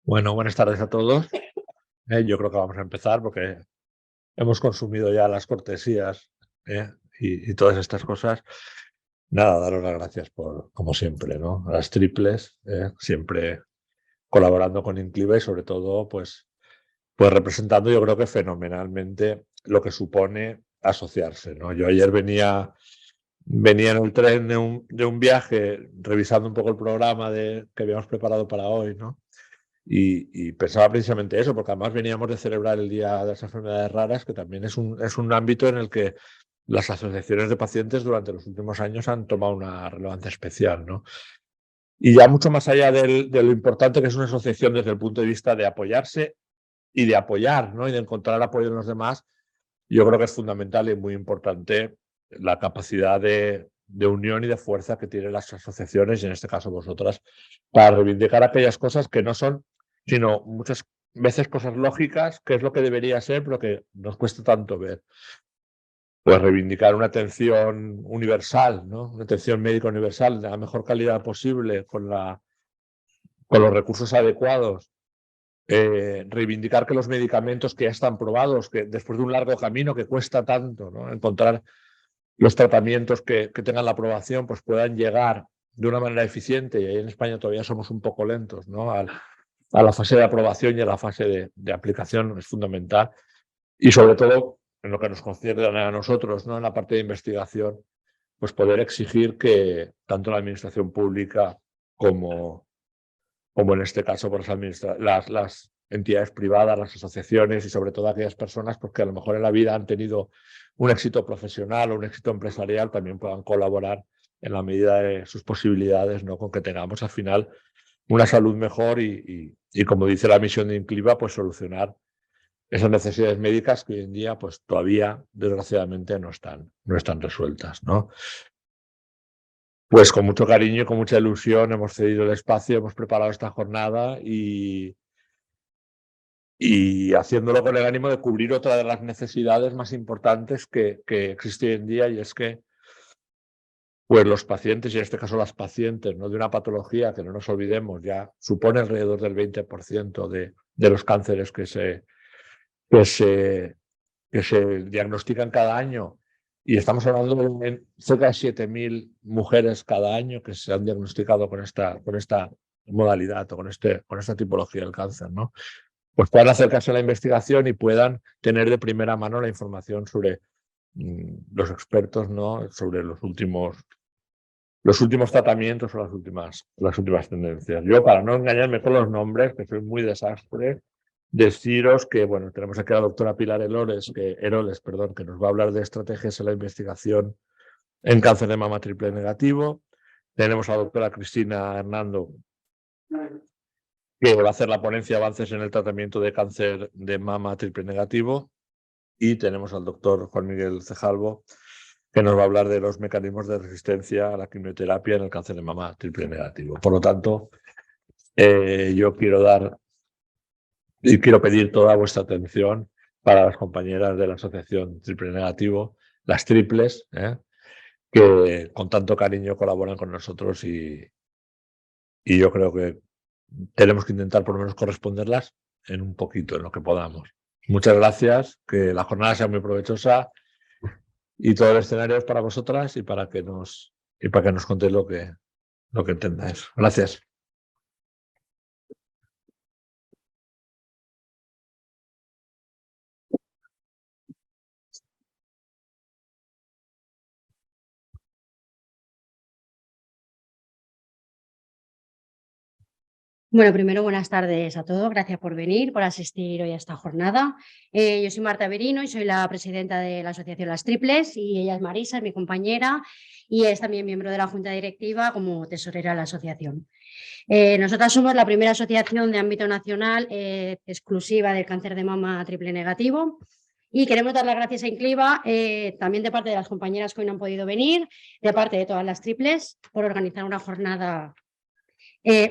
Bueno, buenas tardes a todos. Yo creo que vamos a empezar porque hemos consumido ya las cortesías, ¿eh? Y todas estas cosas. Nada, daros las gracias por, como siempre, ¿no? A las triples, siempre colaborando con Incliva y sobre todo, pues representando yo creo que fenomenalmente lo que supone asociarse, ¿no? Yo ayer venía en el tren de un viaje revisando un poco el programa que habíamos preparado para hoy, ¿no? Y pensaba precisamente eso, porque además veníamos de celebrar el Día de las Enfermedades Raras, que también es un ámbito en el que las asociaciones de pacientes durante los últimos años han tomado una relevancia especial, ¿no? Y ya mucho más allá de lo importante que es una asociación desde el punto de vista de apoyarse y de apoyar, ¿no? Y de encontrar apoyo en los demás, yo creo que es fundamental y muy importante la capacidad de unión y de fuerza que tienen las asociaciones, y en este caso vosotras, para reivindicar aquellas cosas que no son, sino muchas veces cosas lógicas, que es lo que debería ser, pero que nos cuesta tanto ver. Pues reivindicar una atención universal, ¿no? Una atención médica universal de la mejor calidad posible, con los recursos adecuados. Reivindicar que los medicamentos que ya están probados, que después de un largo camino que cuesta tanto, ¿no? Encontrar los tratamientos que tengan la aprobación, pues puedan llegar de una manera eficiente, y ahí en España todavía somos un poco lentos, ¿no? A la fase de aprobación y a la fase de aplicación es fundamental. Y sobre todo, en lo que nos concierne a nosotros, ¿no? En la parte de investigación, pues poder exigir que tanto la administración pública como en este caso por las entidades privadas, las asociaciones y sobre todo aquellas personas pues, que a lo mejor en la vida han tenido un éxito profesional o un éxito empresarial, también puedan colaborar en la medida de sus posibilidades, ¿no? Con que tengamos al final una salud mejor y como dice la misión de Incliva, pues solucionar esas necesidades médicas que hoy en día pues todavía desgraciadamente no están resueltas, ¿no? Pues con mucho cariño y con mucha ilusión hemos cedido el espacio, hemos preparado esta jornada y haciéndolo con el ánimo de cubrir otra de las necesidades más importantes que existe hoy en día, y es que pues los pacientes, y en este caso las pacientes, ¿no? De una patología que no nos olvidemos, ya supone alrededor del 20% de los cánceres que se, que se diagnostican cada año. Y estamos hablando de cerca de 7.000 mujeres cada año que se han diagnosticado con esta modalidad o con esta tipología del cáncer, ¿no? Pues puedan acercarse a la investigación y puedan tener de primera mano la información sobre los expertos, ¿no? Sobre los últimos tratamientos o las últimas tendencias. Yo, para no engañarme con los nombres, que soy muy desastre, deciros que, bueno, tenemos aquí a la doctora Pilar Eroles, que nos va a hablar de estrategias en la investigación en cáncer de mama triple negativo. Tenemos a la doctora Cristina Hernando, que va a hacer la ponencia Avances en el tratamiento de cáncer de mama triple negativo. Y tenemos al doctor Juan Miguel Cejalvo, que nos va a hablar de los mecanismos de resistencia a la quimioterapia en el cáncer de mama triple negativo. Por lo tanto, yo quiero pedir toda vuestra atención para las compañeras de la Asociación Triple Negativo, las triples, que con tanto cariño colaboran con nosotros y yo creo que tenemos que intentar por lo menos corresponderlas en un poquito, en lo que podamos. Muchas gracias, que la jornada sea muy provechosa y todo el escenario es para vosotras y para que nos contéis lo que entendáis. Gracias. Bueno, primero, buenas tardes a todos. Gracias por venir, por asistir hoy a esta jornada. Yo soy Marta Berino y soy la presidenta de la Asociación Las Triples, y ella es Marisa, es mi compañera, y es también miembro de la Junta Directiva como tesorera de la asociación. Nosotras somos la primera asociación de ámbito nacional exclusiva del cáncer de mama triple negativo. Y queremos dar las gracias a Incliva, también de parte de las compañeras que hoy no han podido venir, de parte de todas las triples, por organizar una jornada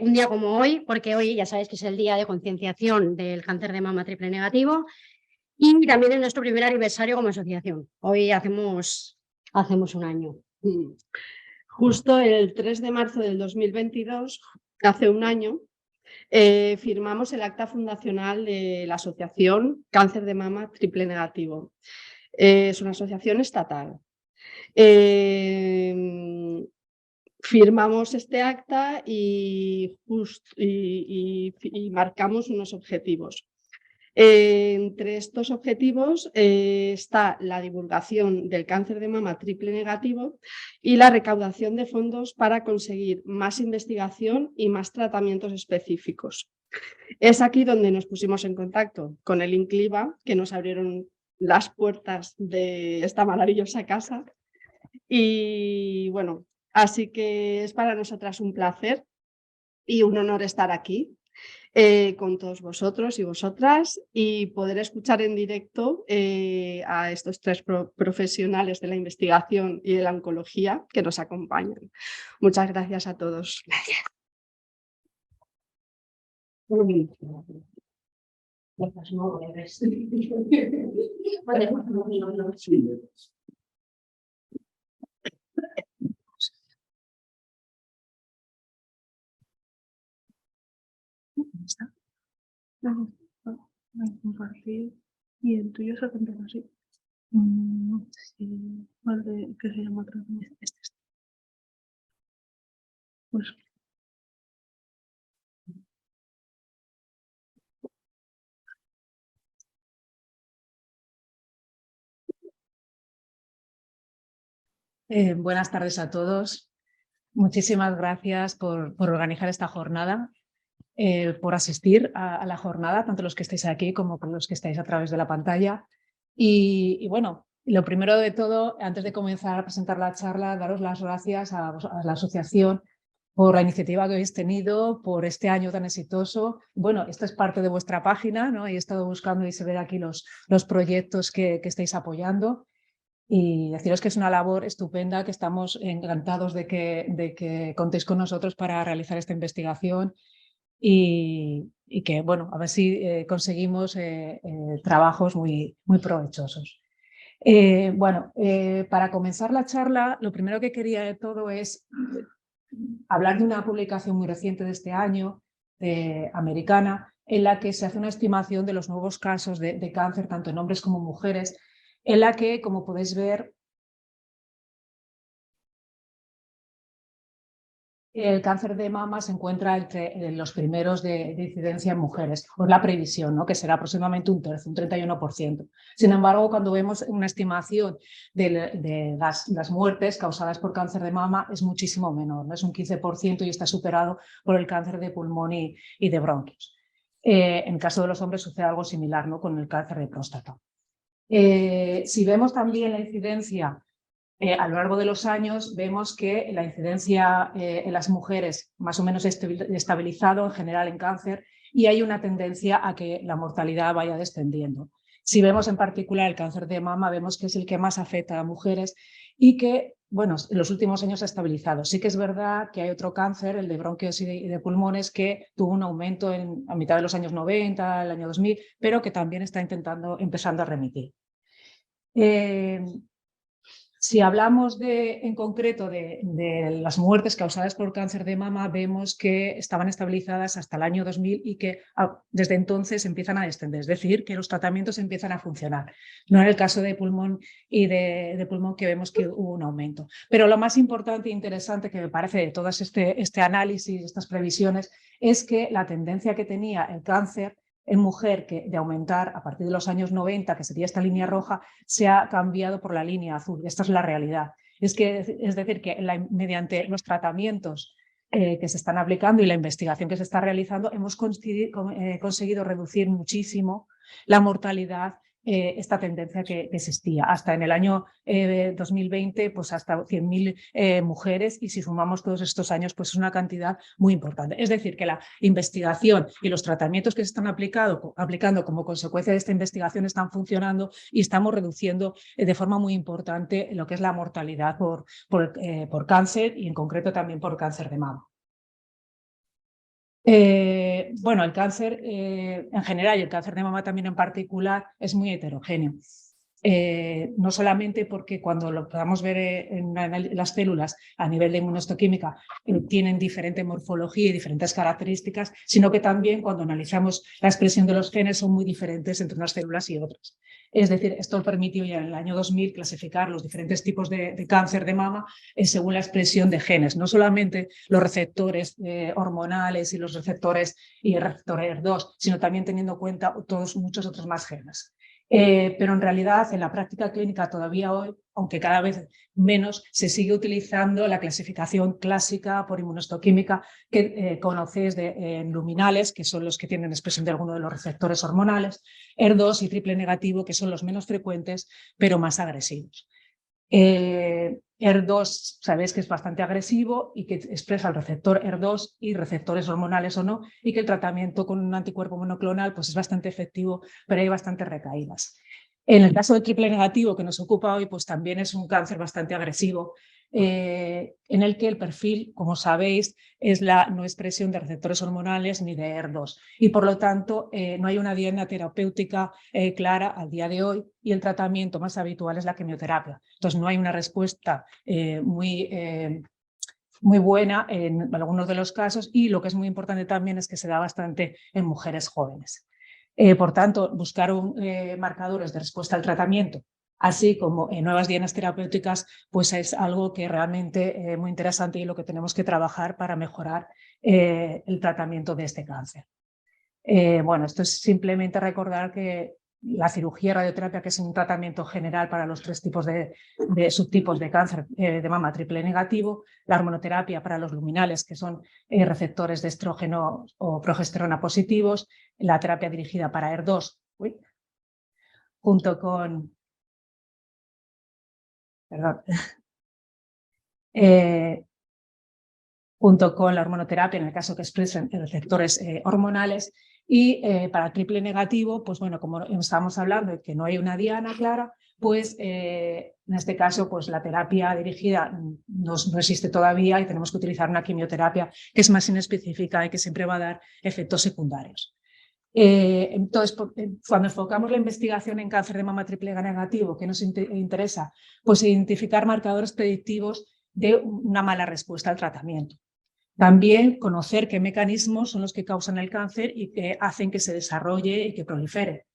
un día como hoy, porque hoy ya sabéis que es el día de concienciación del cáncer de mama triple negativo, y también es nuestro primer aniversario como asociación. Hoy hacemos un año. Justo el 3 de marzo del 2022, hace un año, firmamos el acta fundacional de la Asociación Cáncer de Mama Triple Negativo. Es una asociación estatal. Firmamos este acta y marcamos unos objetivos. Entre estos objetivos está la divulgación del cáncer de mama triple negativo y la recaudación de fondos para conseguir más investigación y más tratamientos específicos. Es aquí donde nos pusimos en contacto con el INCLIVA, que nos abrieron las puertas de esta maravillosa casa. Y bueno, así que es para nosotras un placer y un honor estar aquí con todos vosotros y vosotras y poder escuchar en directo a estos tres profesionales de la investigación y de la oncología que nos acompañan. Muchas gracias a todos. Gracias. Compartir y el tuyo se contempla así. Sí, vale, que se llama otra vez. Pues buenas tardes a todos. Muchísimas gracias por organizar esta jornada, por asistir a la jornada, tanto los que estáis aquí como los que estáis a través de la pantalla. Y bueno, lo primero de todo, antes de comenzar a presentar la charla, daros las gracias a la asociación por la iniciativa que habéis tenido, por este año tan exitoso. Bueno, esto es parte de vuestra página, ¿no? He estado buscando y se ven aquí los proyectos que estáis apoyando. Y deciros que es una labor estupenda, que estamos encantados de que contéis con nosotros para realizar esta investigación y que, bueno, a ver si conseguimos trabajos muy provechosos. Bueno, para comenzar la charla, lo primero que quería de todo es hablar de una publicación muy reciente de este año, americana, en la que se hace una estimación de los nuevos casos de cáncer, tanto en hombres como mujeres, en la que, como podéis ver, el cáncer de mama se encuentra entre los primeros de incidencia en mujeres, o la previsión, ¿no? Que será aproximadamente un tercio, un 31%. Sin embargo, cuando vemos una estimación de las muertes causadas por cáncer de mama, es muchísimo menor, ¿no? Es un 15% y está superado por el cáncer de pulmón y de bronquios. En el caso de los hombres sucede algo similar, ¿no? Con el cáncer de próstata. Si vemos también la incidencia a lo largo de los años, vemos que la incidencia en las mujeres más o menos estabilizado en general en cáncer y hay una tendencia a que la mortalidad vaya descendiendo. Si vemos en particular el cáncer de mama, vemos que es el que más afecta a mujeres y que, bueno, en los últimos años ha estabilizado. Sí que es verdad que hay otro cáncer, el de bronquios y de pulmones, que tuvo un aumento a mitad de los años 90, el año 2000, pero que también está empezando a remitir. Si hablamos en concreto de las muertes causadas por cáncer de mama, vemos que estaban estabilizadas hasta el año 2000 y que desde entonces empiezan a descender, es decir, que los tratamientos empiezan a funcionar. No en el caso de pulmón y de pulmón, que vemos que hubo un aumento. Pero lo más importante e interesante que me parece de todo este análisis, estas previsiones, es que la tendencia que tenía el cáncer en mujer de aumentar a partir de los años 90, que sería esta línea roja, se ha cambiado por la línea azul. Esta es la realidad. Es decir, que mediante los tratamientos que se están aplicando y la investigación que se está realizando, hemos conseguido reducir muchísimo la mortalidad, esta tendencia que existía. Hasta en el año 2020, pues hasta 100.000 mujeres, y si sumamos todos estos años, pues es una cantidad muy importante. Es decir, que la investigación y los tratamientos que se están aplicando como consecuencia de esta investigación están funcionando y estamos reduciendo de forma muy importante lo que es la mortalidad por cáncer y en concreto también por cáncer de mama. Bueno, el cáncer en general y el cáncer de mama también en particular es muy heterogéneo. no solamente porque cuando lo podamos ver en las células a nivel de inmunohistoquímica tienen diferente morfología y diferentes características, sino que también cuando analizamos la expresión de los genes son muy diferentes entre unas células y otras. Es decir, esto permitió ya en el año 2000 clasificar los diferentes tipos de cáncer de mama según la expresión de genes, no solamente los receptores hormonales y los receptores y el receptor ER2, sino también teniendo en cuenta muchos otros más genes. Pero en realidad en la práctica clínica todavía hoy, aunque cada vez menos, se sigue utilizando la clasificación clásica por inmunohistoquímica que conocéis de luminales, que son los que tienen expresión de alguno de los receptores hormonales, ER2 y triple negativo, que son los menos frecuentes pero más agresivos. ER2 sabéis que es bastante agresivo y que expresa el receptor ER2 y receptores hormonales o no, y que el tratamiento con un anticuerpo monoclonal pues es bastante efectivo, pero hay bastantes recaídas. En el caso del triple negativo que nos ocupa hoy, pues también es un cáncer bastante agresivo, en el que el perfil, como sabéis, es la no expresión de receptores hormonales ni de ER2 y por lo tanto no hay una diana terapéutica clara al día de hoy y el tratamiento más habitual es la quimioterapia. Entonces no hay una respuesta muy buena en algunos de los casos y lo que es muy importante también es que se da bastante en mujeres jóvenes. Por tanto, buscar marcadores de respuesta al tratamiento así como nuevas dianas terapéuticas, pues es algo que realmente muy interesante y lo que tenemos que trabajar para mejorar el tratamiento de este cáncer. Bueno, esto es simplemente recordar que la cirugía radioterapia, que es un tratamiento general para los 3 tipos de subtipos de cáncer de mama triple negativo, la hormonoterapia para los luminales, que son receptores de estrógeno o progesterona positivos, la terapia dirigida para ER2, junto con... Perdón. Junto con la hormonoterapia, en el caso que expresen receptores hormonales, y para el triple negativo, pues bueno, como estábamos hablando de que no hay una diana clara, pues en este caso pues la terapia dirigida no existe todavía y tenemos que utilizar una quimioterapia que es más inespecífica y que siempre va a dar efectos secundarios. Entonces, cuando enfocamos la investigación en cáncer de mama triple negativo, ¿qué nos interesa? Pues identificar marcadores predictivos de una mala respuesta al tratamiento. También conocer qué mecanismos son los que causan el cáncer y que hacen que se desarrolle y que prolifere.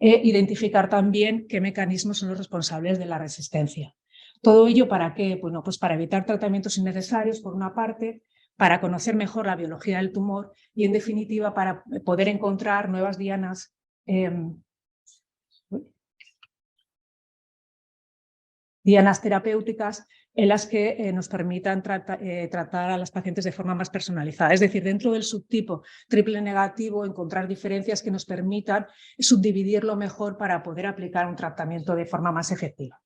Identificar también qué mecanismos son los responsables de la resistencia. ¿Todo ello para qué? Bueno, pues para evitar tratamientos innecesarios, por una parte, para conocer mejor la biología del tumor y, en definitiva, para poder encontrar nuevas dianas terapéuticas en las que nos permitan tratar a las pacientes de forma más personalizada. Es decir, dentro del subtipo triple negativo, encontrar diferencias que nos permitan subdividirlo mejor para poder aplicar un tratamiento de forma más efectiva.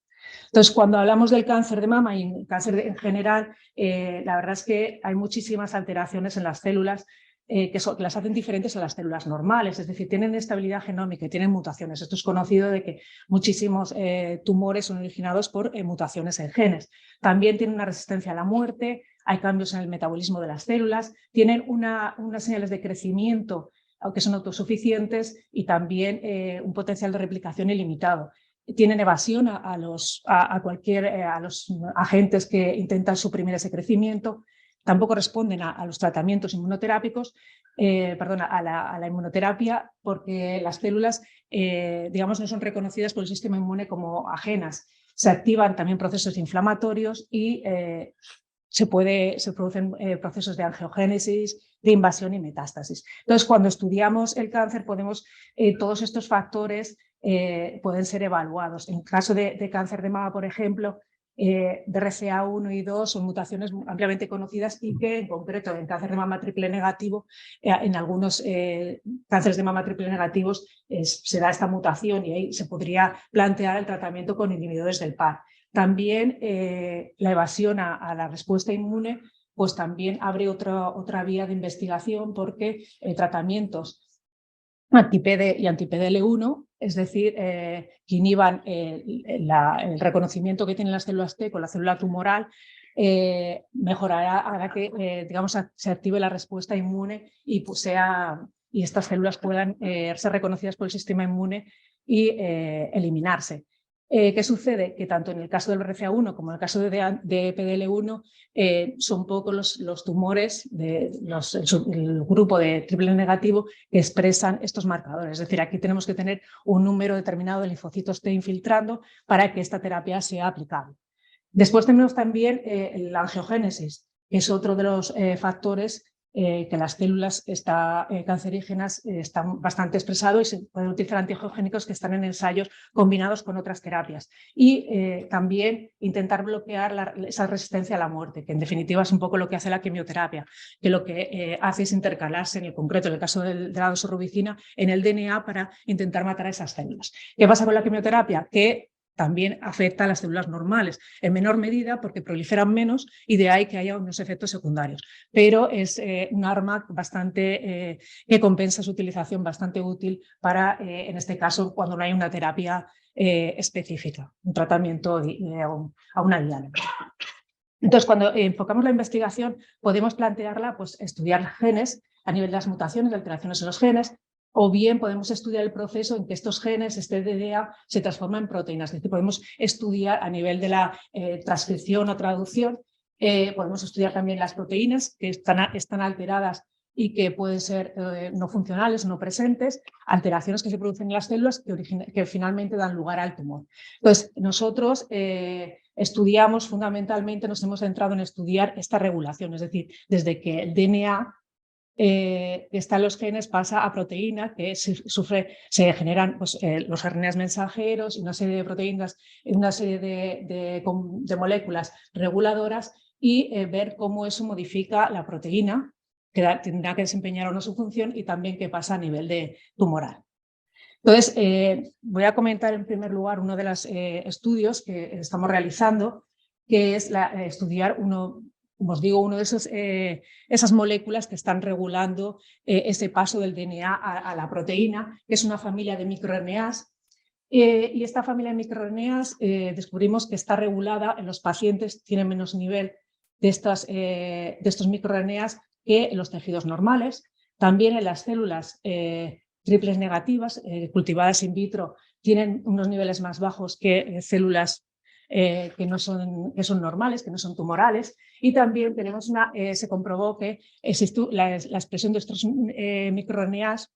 Entonces, cuando hablamos del cáncer de mama y el cáncer en general, la verdad es que hay muchísimas alteraciones en las células que las hacen diferentes a las células normales, es decir, tienen estabilidad genómica y tienen mutaciones. Esto es conocido de que muchísimos tumores son originados por mutaciones en genes. También tienen una resistencia a la muerte, hay cambios en el metabolismo de las células, tienen unas señales de crecimiento que son autosuficientes y también un potencial de replicación ilimitado. Tienen evasión a los agentes que intentan suprimir ese crecimiento. Tampoco responden a los tratamientos inmunoterápicos, a la inmunoterapia, porque las células, digamos, no son reconocidas por el sistema inmune como ajenas. Se activan también procesos inflamatorios y se producen procesos de angiogénesis, de invasión y metástasis. Entonces, cuando estudiamos el cáncer, todos estos factores pueden ser evaluados. En caso de cáncer de mama, por ejemplo, BRCA1 y 2 son mutaciones ampliamente conocidas y que, en concreto, en cáncer de mama triple negativo, en algunos cánceres de mama triple negativos se da esta mutación y ahí se podría plantear el tratamiento con inhibidores del PAR. También la evasión a la respuesta inmune, pues también abre otra vía de investigación, porque tratamientos anti-PD y anti-PDL1, es decir, que inhiban el reconocimiento que tienen las células T con la célula tumoral, mejorará, hará que se active la respuesta inmune y estas células puedan ser reconocidas por el sistema inmune y eliminarse. ¿Qué sucede? Que tanto en el caso del BRCA1 como en el caso de PDL1 son pocos los tumores el grupo de triple negativo que expresan estos marcadores. Es decir, aquí tenemos que tener un número determinado de linfocitos T infiltrando para que esta terapia sea aplicable. Después tenemos también la angiogénesis, que es otro de los factores que las células cancerígenas están bastante expresados y se pueden utilizar antiangiogénicos que están en ensayos combinados con otras terapias. Y también intentar bloquear esa resistencia a la muerte, que en definitiva es un poco lo que hace la quimioterapia, que lo que hace es intercalarse, en el concreto, en el caso de la doxorubicina, en el DNA para intentar matar a esas células. ¿Qué pasa con la quimioterapia? Que también afecta a las células normales, en menor medida porque proliferan menos y de ahí que haya unos efectos secundarios. Pero es un arma bastante que compensa su utilización, bastante útil para, en este caso, cuando no hay una terapia específica, un tratamiento a una diana. Entonces, cuando enfocamos la investigación, podemos plantearla, pues, estudiar genes a nivel de las mutaciones, de alteraciones en los genes, o bien podemos estudiar el proceso en que estos genes, este DDA, se transforma en proteínas. Es decir, podemos estudiar a nivel de la transcripción o traducción, podemos estudiar también las proteínas que están alteradas y que pueden ser no funcionales o no presentes, alteraciones que se producen en las células que finalmente dan lugar al tumor. Entonces, nosotros estudiamos fundamentalmente, nos hemos centrado en estudiar esta regulación, es decir, desde que el DNA que está en los genes pasa a proteína, que se generan pues, los RNAs mensajeros y una serie de proteínas, una serie de moléculas reguladoras y ver cómo eso modifica la proteína, que tendrá que desempeñar o no su función y también qué pasa a nivel tumoral. Entonces, voy a comentar en primer lugar uno de los estudios que estamos realizando, que es estudiar uno de esas moléculas que están regulando ese paso del DNA a la proteína, que es una familia de microRNAs. Y esta familia de microRNAs descubrimos que está regulada en los pacientes, tienen menos nivel de estos microRNAs que en los tejidos normales. También en las células triples negativas cultivadas in vitro tienen unos niveles más bajos que células que son normales, que no son tumorales, y también se comprobó que existe la expresión de estos microRNAs,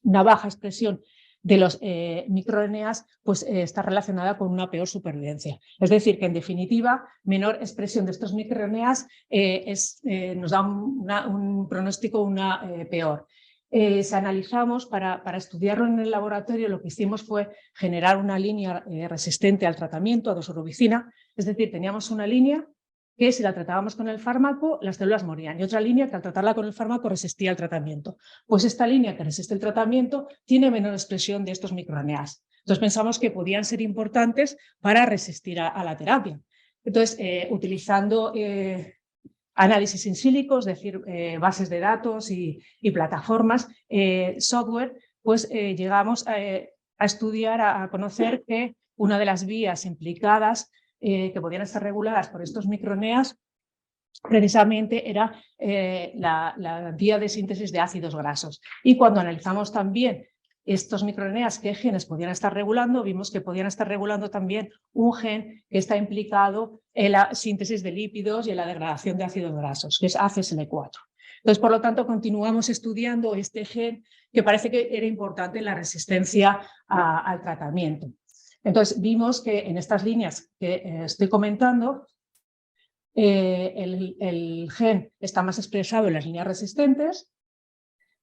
una baja expresión de los microRNAs, pues está relacionada con una peor supervivencia. Es decir, que en definitiva, menor expresión de estos microRNAs nos da un pronóstico peor. Si analizamos, para estudiarlo en el laboratorio, lo que hicimos fue generar una línea resistente al tratamiento, a doxorubicina, es decir, teníamos una línea que si la tratábamos con el fármaco, las células morían, y otra línea que al tratarla con el fármaco resistía el tratamiento. Pues esta línea que resiste el tratamiento tiene menor expresión de estos microRNAs. Entonces pensamos que podían ser importantes para resistir a la terapia. Entonces, utilizando análisis in silico, es decir, bases de datos y plataformas, software, pues llegamos a estudiar, a conocer que una de las vías implicadas que podían estar reguladas por estos microRNAs precisamente era la vía de síntesis de ácidos grasos. Y cuando analizamos también estos microRNAs, qué genes podían estar regulando, vimos que podían estar regulando también un gen que está implicado en la síntesis de lípidos y en la degradación de ácidos grasos, que es ACSL4. Entonces, por lo tanto, continuamos estudiando este gen que parece que era importante en la resistencia al tratamiento. Entonces, vimos que en estas líneas que estoy comentando, el gen está más expresado en las líneas resistentes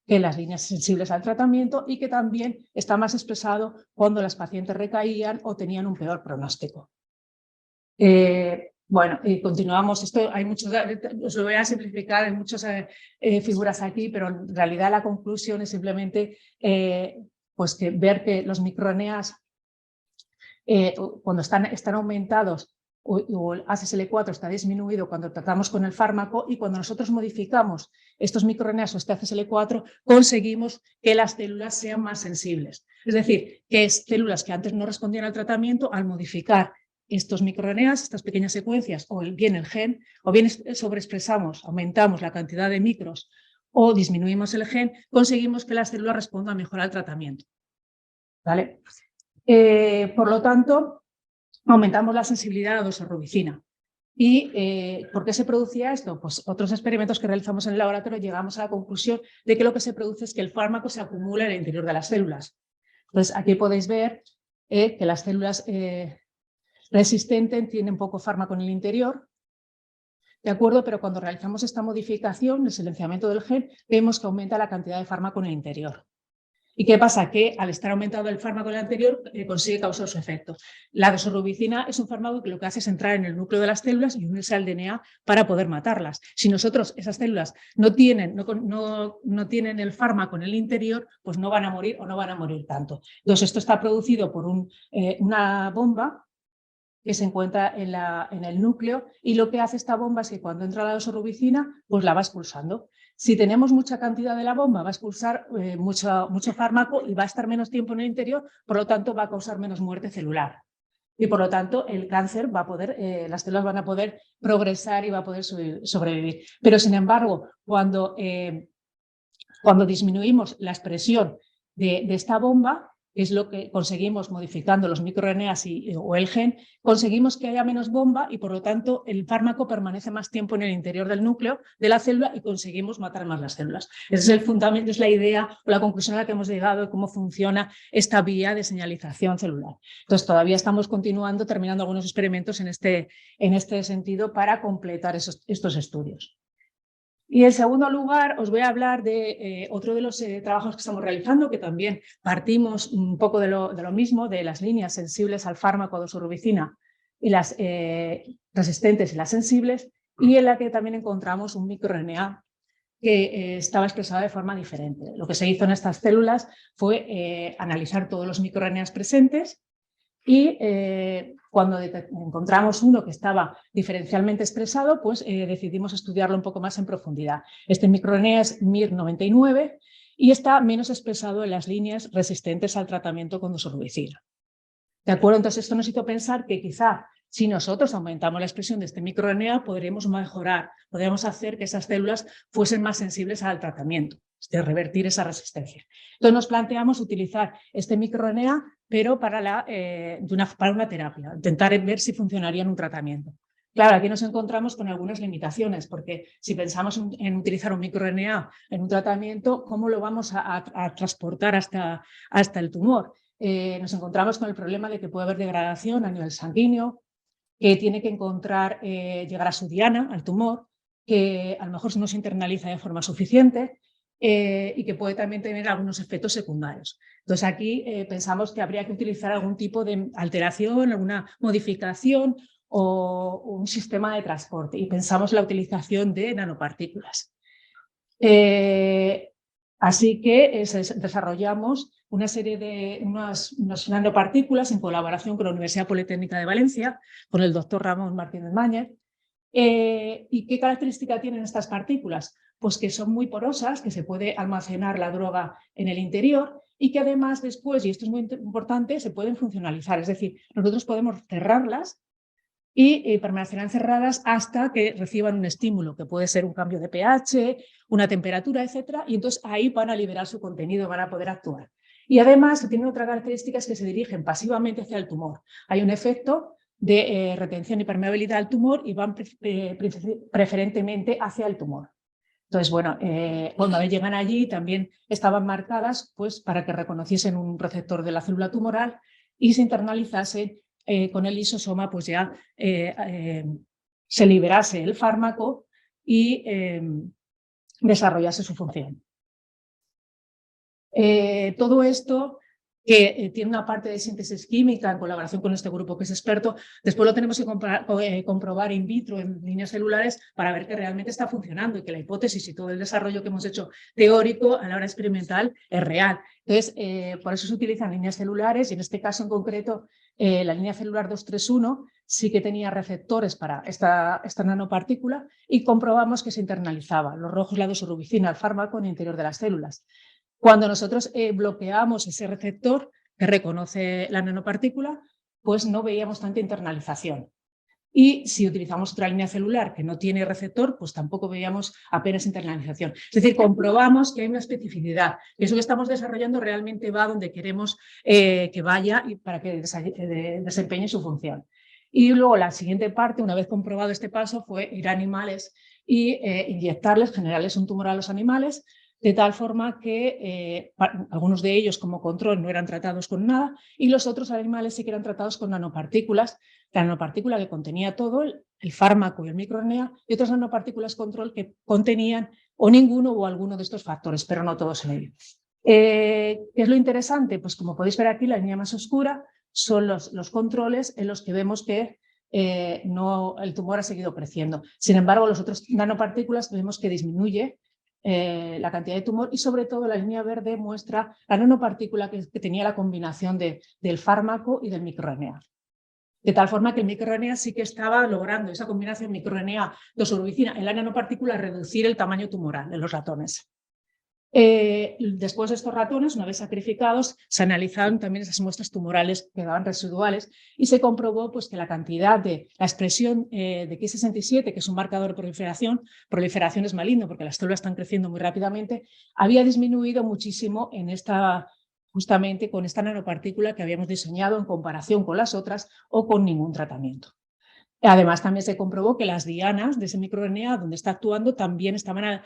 que en las líneas sensibles al tratamiento y que también está más expresado cuando las pacientes recaían o tenían un peor pronóstico. Bueno, y continuamos. Esto hay muchos, os lo voy a simplificar, hay muchas figuras aquí, pero en realidad la conclusión es simplemente pues que ver que los microRNAs cuando están aumentados o el ACSL4 está disminuido cuando tratamos con el fármaco, y cuando nosotros modificamos estos microRNAs o este ACSL4 conseguimos que las células sean más sensibles. Es decir, que células que antes no respondían al tratamiento, al modificar estos microRNAs, estas pequeñas secuencias, o bien el gen, o bien sobreexpresamos, aumentamos la cantidad de micros o disminuimos el gen, conseguimos que las células respondan mejor al tratamiento. ¿Vale? Por lo tanto, aumentamos la sensibilidad a la doxorubicina. ¿Y por qué se producía esto? Pues otros experimentos que realizamos en el laboratorio llegamos a la conclusión de que lo que se produce es que el fármaco se acumula en el interior de las células. Entonces, aquí podéis ver que las células resistentes tienen poco fármaco en el interior, ¿de acuerdo? Pero cuando realizamos esta modificación, el silenciamiento del gen, vemos que aumenta la cantidad de fármaco en el interior. ¿Y qué pasa? Que al estar aumentado el fármaco en el anterior consigue causar su efecto. La doxorubicina es un fármaco que lo que hace es entrar en el núcleo de las células y unirse al DNA para poder matarlas. Si nosotros, esas células, no tienen el fármaco en el interior, pues no van a morir o no van a morir tanto. Entonces, esto está producido por una bomba que se encuentra en el núcleo, y lo que hace esta bomba es que cuando entra la doxorubicina, pues la va expulsando. Si tenemos mucha cantidad de la bomba, va a expulsar mucho fármaco y va a estar menos tiempo en el interior, por lo tanto va a causar menos muerte celular. Y por lo tanto el cáncer va a poder, las células van a poder progresar y va a poder sobrevivir. Pero sin embargo, cuando disminuimos la expresión de esta bomba, que es lo que conseguimos modificando los microRNAs o el gen, conseguimos que haya menos bomba y por lo tanto el fármaco permanece más tiempo en el interior del núcleo de la célula y conseguimos matar más las células. Ese es el fundamento, es la idea o la conclusión a la que hemos llegado de cómo funciona esta vía de señalización celular. Entonces todavía estamos terminando algunos experimentos en este sentido para completar estos estudios. Y en segundo lugar, os voy a hablar de otro de los trabajos que estamos realizando, que también partimos un poco de lo mismo, de las líneas sensibles al fármaco doxorubicina y las resistentes y las sensibles, y en la que también encontramos un microRNA que estaba expresado de forma diferente. Lo que se hizo en estas células fue analizar todos los microRNAs presentes y cuando encontramos uno que estaba diferencialmente expresado, pues decidimos estudiarlo un poco más en profundidad. Este microRNA es MIR99 y está menos expresado en las líneas resistentes al tratamiento con doxorubicina. ¿De acuerdo? Entonces esto nos hizo pensar que quizá si nosotros aumentamos la expresión de este microRNA podremos mejorar, podríamos hacer que esas células fuesen más sensibles al tratamiento, de revertir esa resistencia. Entonces nos planteamos utilizar este microRNA, pero para una terapia, intentar ver si funcionaría en un tratamiento. Claro, aquí nos encontramos con algunas limitaciones, porque si pensamos en utilizar un microRNA en un tratamiento, ¿cómo lo vamos a transportar hasta el tumor? Nos encontramos con el problema de que puede haber degradación a nivel sanguíneo, que tiene que llegar a su diana, al tumor, que a lo mejor no se internaliza de forma suficiente y que puede también tener algunos efectos secundarios. Entonces aquí pensamos que habría que utilizar algún tipo de alteración, alguna modificación o un sistema de transporte, y pensamos la utilización de nanopartículas. Así que desarrollamos una serie de unas nanopartículas en colaboración con la Universidad Politécnica de Valencia, con el doctor Ramón Martínez Mañez. ¿Y qué característica tienen estas partículas? Pues que son muy porosas, que se puede almacenar la droga en el interior y que además después, y esto es muy importante, se pueden funcionalizar. Es decir, nosotros podemos cerrarlas y permanecerán cerradas hasta que reciban un estímulo, que puede ser un cambio de pH, una temperatura, etcétera, y entonces ahí van a liberar su contenido, van a poder actuar. Y además tienen otra característica, es que se dirigen pasivamente hacia el tumor. Hay un efecto de retención y permeabilidad al tumor y van preferentemente hacia el tumor. Entonces, bueno, cuando llegan allí también estaban marcadas pues, para que reconociesen un receptor de la célula tumoral y se internalizasen con el lisosoma, pues ya se liberase el fármaco y desarrollase su función. Todo esto, que tiene una parte de síntesis química en colaboración con este grupo que es experto, después lo tenemos que comprobar in vitro en líneas celulares para ver que realmente está funcionando y que la hipótesis y todo el desarrollo que hemos hecho teórico a la hora experimental es real. Entonces, por eso se utilizan líneas celulares y en este caso en concreto la línea celular 231 sí que tenía receptores para esta nanopartícula y comprobamos que se internalizaba. Los rojos, la doxorubicina, el fármaco en el interior de las células. Cuando nosotros bloqueamos ese receptor que reconoce la nanopartícula, pues no veíamos tanta internalización. Y si utilizamos otra línea celular que no tiene receptor, pues tampoco veíamos apenas internalización. Es decir, comprobamos que hay una especificidad, que eso que estamos desarrollando realmente va donde queremos que vaya y para que desempeñe su función. Y luego la siguiente parte, una vez comprobado este paso, fue ir a animales y inyectarles, generarles un tumor a los animales, de tal forma que algunos de ellos como control no eran tratados con nada y los otros animales sí que eran tratados con nanopartículas, la nanopartícula que contenía todo, el fármaco y el microRNA, y otras nanopartículas control que contenían o ninguno o alguno de estos factores, pero no todos en ellos. ¿Qué es lo interesante? Pues como podéis ver aquí, la línea más oscura son los controles en los que vemos que el tumor ha seguido creciendo. Sin embargo, los otros nanopartículas vemos que disminuye la cantidad de tumor y sobre todo la línea verde muestra la nanopartícula que tenía la combinación del fármaco y del microRNA. De tal forma que el microRNA sí que estaba logrando esa combinación microRNA doxorubicina en la nanopartícula reducir el tamaño tumoral de los ratones. Después de estos ratones, una vez sacrificados, se analizaron también esas muestras tumorales que quedaban residuales y se comprobó pues, que la cantidad de la expresión de Ki67, que es un marcador de proliferación es maligno porque las células están creciendo muy rápidamente, había disminuido muchísimo justamente con esta nanopartícula que habíamos diseñado en comparación con las otras o con ningún tratamiento. Además, también se comprobó que las dianas de ese microRNA donde está actuando también estaban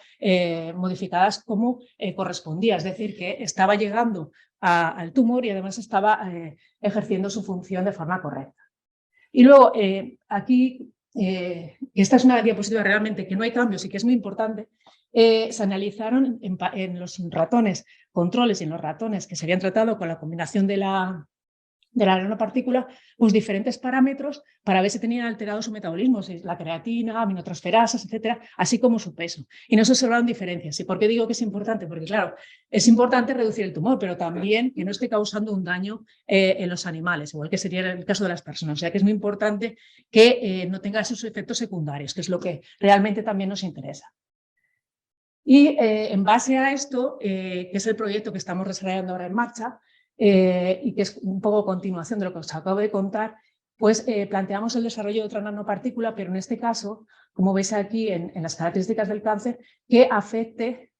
modificadas como correspondía, es decir, que estaba llegando al tumor y además estaba ejerciendo su función de forma correcta. Y luego, aquí, esta es una diapositiva realmente que no hay cambios y que es muy importante, se analizaron en los ratones controles y en los ratones que se habían tratado con la combinación de la nanopartícula, pues diferentes parámetros para ver si tenían alterado su metabolismo, si la creatina, aminotransferasas, etcétera, así como su peso. Y no se observaron diferencias. ¿Y por qué digo que es importante? Porque, claro, es importante reducir el tumor, pero también que no esté causando un daño en los animales, igual que sería el caso de las personas. O sea, que es muy importante que no tenga esos efectos secundarios, que es lo que realmente también nos interesa. Y en base a esto, que es el proyecto que estamos desarrollando ahora en marcha, y que es un poco continuación de lo que os acabo de contar, pues planteamos el desarrollo de otra nanopartícula, pero en este caso, como veis aquí en las características del cáncer, que afecte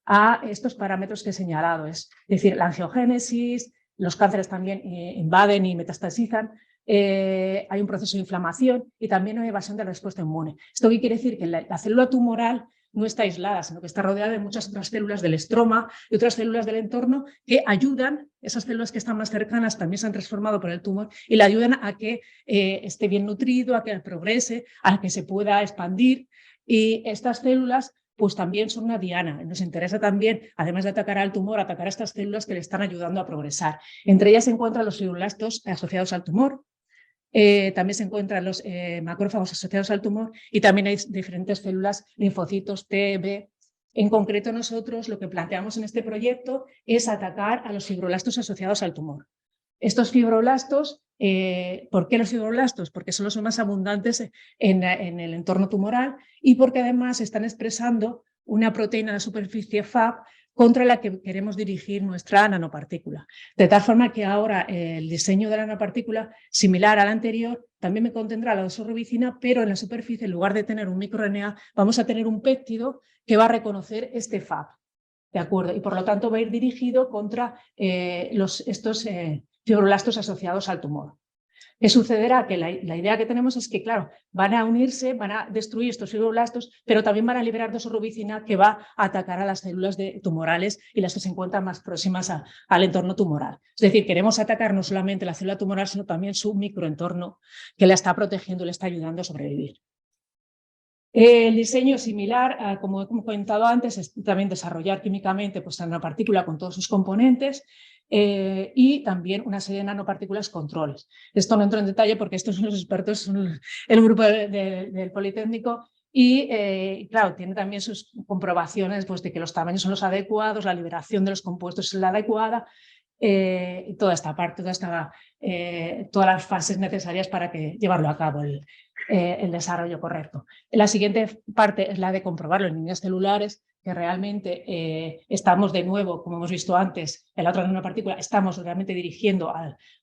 a estos parámetros que he señalado, es decir, la angiogénesis, los cánceres también invaden y metastasizan, hay un proceso de inflamación y también una evasión de la respuesta inmune. ¿Esto qué quiere decir? Que la célula tumoral no está aislada, sino que está rodeada de muchas otras células del estroma y otras células del entorno que ayudan, esas células que están más cercanas también se han transformado por el tumor y le ayudan a que esté bien nutrido, a que progrese, a que se pueda expandir. Y estas células pues también son una diana. Nos interesa también, además de atacar al tumor, atacar a estas células que le están ayudando a progresar. Entre ellas se encuentran los fibroblastos asociados al tumor, también se encuentran los macrófagos asociados al tumor y también hay diferentes células, linfocitos T, B. En concreto, nosotros lo que planteamos en este proyecto es atacar a los fibroblastos asociados al tumor. Estos fibroblastos, ¿por qué los fibroblastos? Porque son los más abundantes en el entorno tumoral y porque además están expresando una proteína de la superficie FAB contra la que queremos dirigir nuestra nanopartícula. De tal forma que ahora el diseño de la nanopartícula, similar al anterior, también me contendrá la doxorubicina, pero en la superficie, en lugar de tener un microRNA, vamos a tener un péptido que va a reconocer este FAB. ¿De acuerdo? Y por lo tanto va a ir dirigido contra estos fibroblastos asociados al tumor. ¿Qué sucederá? Que la idea que tenemos es que, claro, van a unirse, van a destruir estos fibroblastos, pero también van a liberar doxorubicina que va a atacar a las células tumorales y las que se encuentran más próximas al entorno tumoral. Es decir, queremos atacar no solamente la célula tumoral, sino también su microentorno que la está protegiendo y le está ayudando a sobrevivir. El diseño es similar, como he comentado antes, es también desarrollar químicamente pues, la nanopartícula con todos sus componentes y también una serie de nanopartículas controles. Esto no entro en detalle porque estos son los expertos, son el grupo del Politécnico y claro, tiene también sus comprobaciones pues, de que los tamaños son los adecuados, la liberación de los compuestos es la adecuada y toda esta parte, todas las fases necesarias para llevarlo a cabo el desarrollo correcto. La siguiente parte es la de comprobarlo en líneas celulares, que realmente estamos de nuevo, como hemos visto antes, en la otra nanopartícula, estamos realmente dirigiendo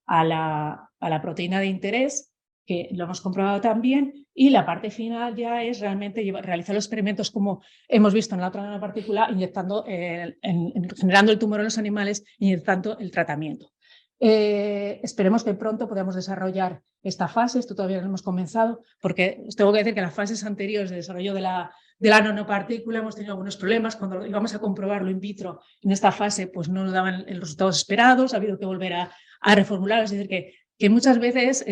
a la proteína de interés que lo hemos comprobado también, y la parte final ya es realmente realizar los experimentos como hemos visto en la otra nanopartícula, inyectando, generando el tumor en los animales, inyectando el tratamiento. Esperemos que pronto podamos desarrollar esta fase. Esto todavía no hemos comenzado, porque os tengo que decir que en las fases anteriores de desarrollo de la nanopartícula hemos tenido algunos problemas. Cuando íbamos a comprobarlo in vitro en esta fase, pues no nos daban los resultados esperados, ha habido que volver a reformular. Es decir, que muchas veces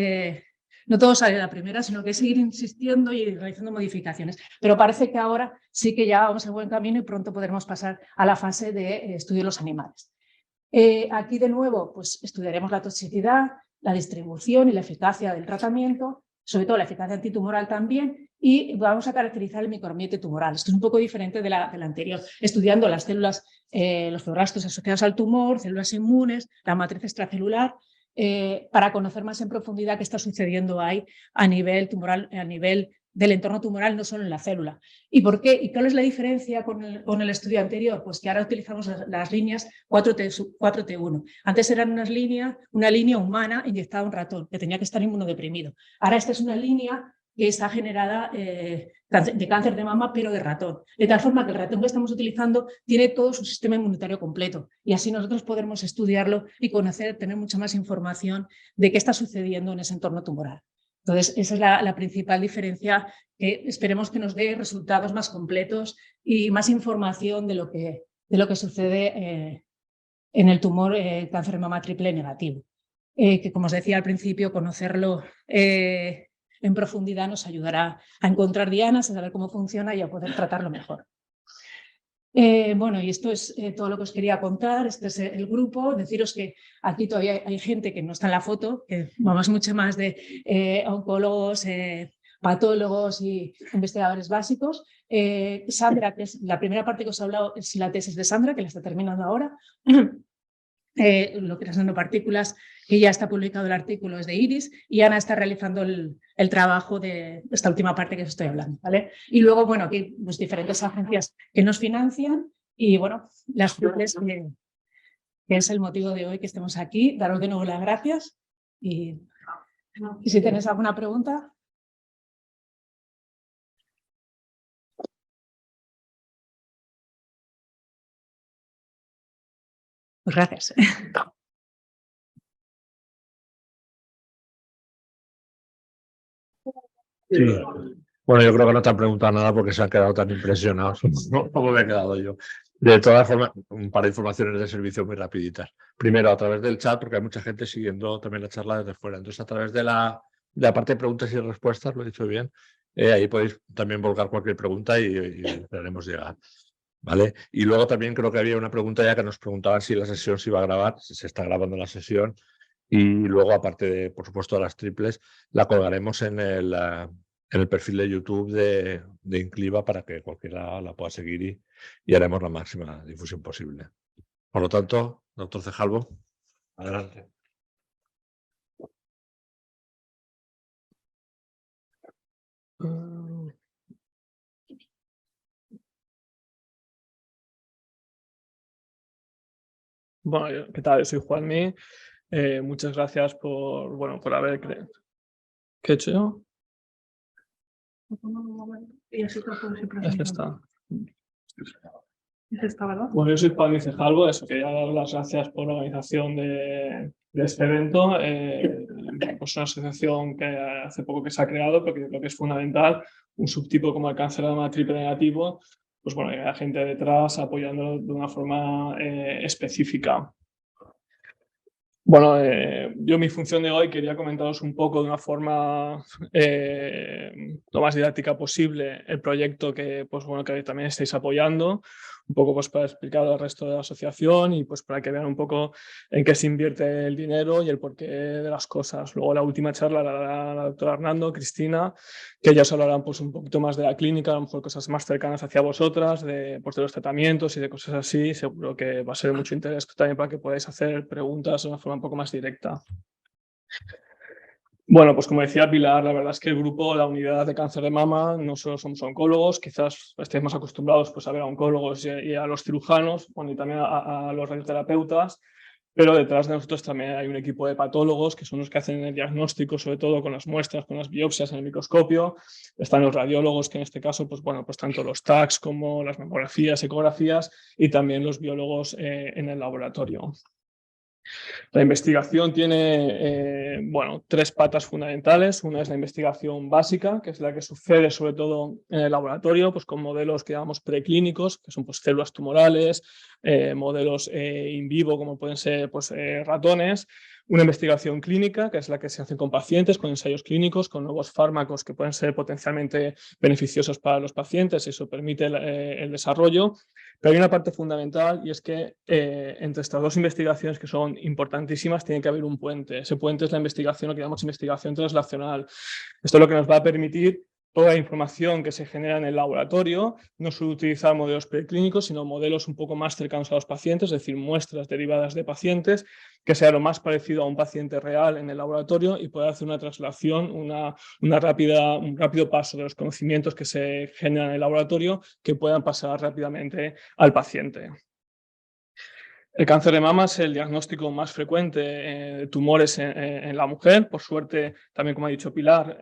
no todo sale a la primera, sino que seguir insistiendo y realizando modificaciones. Pero parece que ahora sí que ya vamos en buen camino y pronto podremos pasar a la fase de estudio de los animales. Aquí de nuevo pues estudiaremos la toxicidad, la distribución y la eficacia del tratamiento, sobre todo la eficacia antitumoral también, y vamos a caracterizar el microambiente tumoral. Esto es un poco diferente de la anterior, estudiando las células, los fibroblastos asociados al tumor, células inmunes, la matriz extracelular, para conocer más en profundidad qué está sucediendo ahí a nivel tumoral, a nivel del entorno tumoral, no solo en la célula. ¿Y por qué? ¿Y cuál es la diferencia con el estudio anterior? Pues que ahora utilizamos las líneas 4T1. Antes eran una línea humana inyectada a un ratón, que tenía que estar inmunodeprimido. Ahora esta es una línea que está generada de cáncer de mama, pero de ratón. De tal forma que el ratón que estamos utilizando tiene todo su sistema inmunitario completo. Y así nosotros podremos estudiarlo y conocer, tener mucha más información de qué está sucediendo en ese entorno tumoral. Entonces, esa es la principal diferencia, que esperemos que nos dé resultados más completos y más información de lo que sucede en el tumor cáncer de mama triple negativo. Que, como os decía al principio, conocerlo en profundidad nos ayudará a encontrar dianas, a saber cómo funciona y a poder tratarlo mejor. Bueno, y esto es todo lo que os quería contar. Este es el grupo. Deciros que aquí todavía hay gente que no está en la foto, que vamos mucho más de oncólogos, patólogos y investigadores básicos. Sandra, que es la primera parte que os he hablado, es la tesis de Sandra, que la está terminando ahora. Lo que las nanopartículas, que ya está publicado el artículo, es de Iris, y Ana está realizando el trabajo de esta última parte que os estoy hablando, ¿vale? Y luego, bueno, aquí pues, diferentes agencias que nos financian y, bueno, las triples, que es el motivo de hoy que estemos aquí. Daros de nuevo las gracias y si tenéis alguna pregunta. Pues gracias. Sí. Bueno, yo creo que no te han preguntado nada porque se han quedado tan impresionados como me he quedado yo. De todas formas, un par de informaciones de servicio muy rapiditas. Primero, a través del chat, porque hay mucha gente siguiendo también la charla desde fuera. Entonces, a través de la parte de preguntas y respuestas, lo he dicho bien, ahí podéis también volcar cualquier pregunta y le haremos llegar. ¿Vale? Y luego también creo que había una pregunta ya que nos preguntaban si la sesión se iba a grabar, si se está grabando la sesión. Y luego, aparte de, por supuesto, de las triples, la colgaremos en el perfil de YouTube de Incliva para que cualquiera la pueda seguir y haremos la máxima difusión posible. Por lo tanto, doctor Cejalvo, adelante. Bueno, ¿qué tal? Soy Juanmi. Muchas gracias por haber creído. ¿Qué he hecho yo? Y así te puedes ir Es presentando. Es esta, ¿verdad? Bueno, yo soy Juanmi Cejalvo, eso, quería dar las gracias por la organización de este evento. Pues una asociación que hace poco que se ha creado, porque yo creo que es fundamental, un subtipo como el cáncer de mama triple negativo, pues bueno, hay gente detrás apoyándolo de una forma específica. Bueno, yo mi función de hoy quería comentaros un poco de una forma lo más didáctica posible el proyecto que, pues, bueno, que también estáis apoyando, un poco pues, para explicar al resto de la asociación y pues, para que vean un poco en qué se invierte el dinero y el porqué de las cosas. Luego la última charla la dará la doctora Hernando, Cristina, que ellas hablarán pues, un poquito más de la clínica, a lo mejor cosas más cercanas hacia vosotras, pues, de los tratamientos y de cosas así. Seguro que va a ser de mucho interés también para que podáis hacer preguntas de una forma un poco más directa. Bueno, pues como decía Pilar, la verdad es que el grupo, la unidad de cáncer de mama, no solo somos oncólogos, quizás estéis más acostumbrados pues, a ver a oncólogos y a los cirujanos, bueno, y también a los radioterapeutas, pero detrás de nosotros también hay un equipo de patólogos que son los que hacen el diagnóstico, sobre todo con las muestras, con las biopsias en el microscopio. Están los radiólogos, que en este caso, pues bueno, pues tanto los TACs como las mamografías, ecografías, y también los biólogos en el laboratorio. La investigación tiene bueno, 3 patas fundamentales. Una es la investigación básica, que es la que sucede sobre todo en el laboratorio, pues con modelos que llamamos preclínicos, que son pues, células tumorales, modelos in vivo, como pueden ser pues, ratones. Una investigación clínica, que es la que se hace con pacientes, con ensayos clínicos, con nuevos fármacos que pueden ser potencialmente beneficiosos para los pacientes, y eso permite el desarrollo. Pero hay una parte fundamental, y es que entre estas 2 investigaciones, que son importantísimas, tiene que haber un puente. Ese puente es la investigación, lo que llamamos investigación translacional. Esto es lo que nos va a permitir toda la información que se genera en el laboratorio, no solo utilizar modelos preclínicos, sino modelos un poco más cercanos a los pacientes, es decir, muestras derivadas de pacientes, que sea lo más parecido a un paciente real en el laboratorio y poder hacer una translación, un rápido paso de los conocimientos que se generan en el laboratorio que puedan pasar rápidamente al paciente. El cáncer de mama es el diagnóstico más frecuente de tumores en la mujer. Por suerte, también como ha dicho Pilar,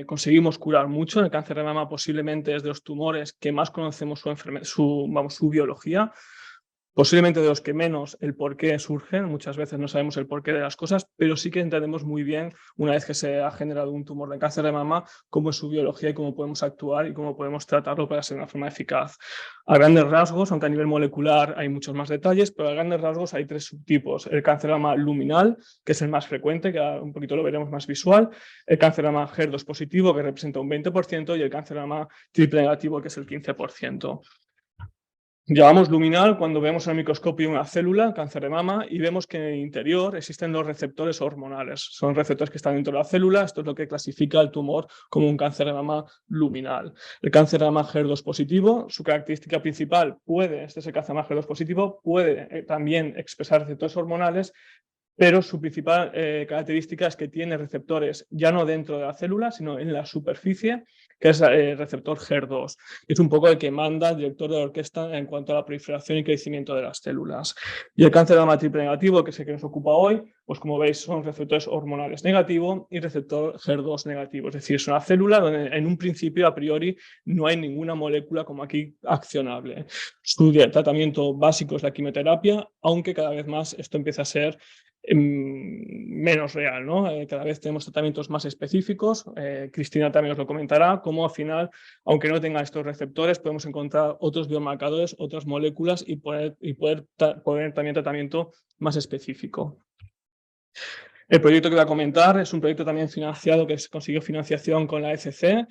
conseguimos curar mucho. El cáncer de mama posiblemente es de los tumores que más conocemos su biología. Posiblemente de los que menos el por qué surgen. Muchas veces no sabemos el porqué de las cosas, pero sí que entendemos muy bien, una vez que se ha generado un tumor de cáncer de mama, cómo es su biología y cómo podemos actuar y cómo podemos tratarlo para ser de una forma eficaz. A grandes rasgos, aunque a nivel molecular hay muchos más detalles, pero a grandes rasgos hay 3 subtipos. El cáncer de mama luminal, que es el más frecuente, que un poquito lo veremos más visual. El cáncer de mama HER2 positivo, que representa un 20%, y el cáncer de mama triple negativo, que es el 15%. Llamamos luminal cuando vemos en el microscopio una célula, cáncer de mama, y vemos que en el interior existen los receptores hormonales. Son receptores que están dentro de la célula. Esto es lo que clasifica el tumor como un cáncer de mama luminal. El cáncer de mama HER2 positivo, su característica principal este es el cáncer de mama HER2 positivo, puede también expresar receptores hormonales, pero su principal característica es que tiene receptores ya no dentro de la célula, sino en la superficie, que es el receptor HER2. Es un poco el que manda el director de la orquesta en cuanto a la proliferación y crecimiento de las células. Y el cáncer de mama triple negativo, que es el que nos ocupa hoy, pues como veis son receptores hormonales negativo y receptor HER2 negativo. Es decir, es una célula donde en un principio a priori no hay ninguna molécula como aquí accionable. Su tratamiento básico es la quimioterapia, aunque cada vez más esto empieza a ser menos real, ¿no? Cada vez tenemos tratamientos más específicos. Cristina también os lo comentará, cómo al final, aunque no tenga estos receptores, podemos encontrar otros biomarcadores, otras moléculas y poder también tratamiento más específico. El proyecto que voy a comentar es un proyecto también financiado, que consiguió financiación con la ECC.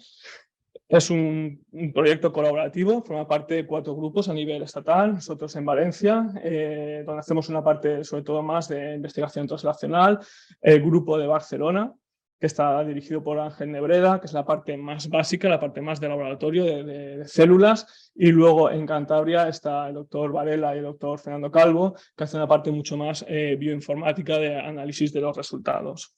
Es un proyecto colaborativo, forma parte de 4 grupos a nivel estatal, nosotros en Valencia, donde hacemos una parte sobre todo más de investigación translacional, el grupo de Barcelona, que está dirigido por Ángel Nebreda, que es la parte más básica, la parte más de laboratorio de células, y luego en Cantabria está el doctor Varela y el doctor Fernando Calvo, que hacen una parte mucho más bioinformática de análisis de los resultados.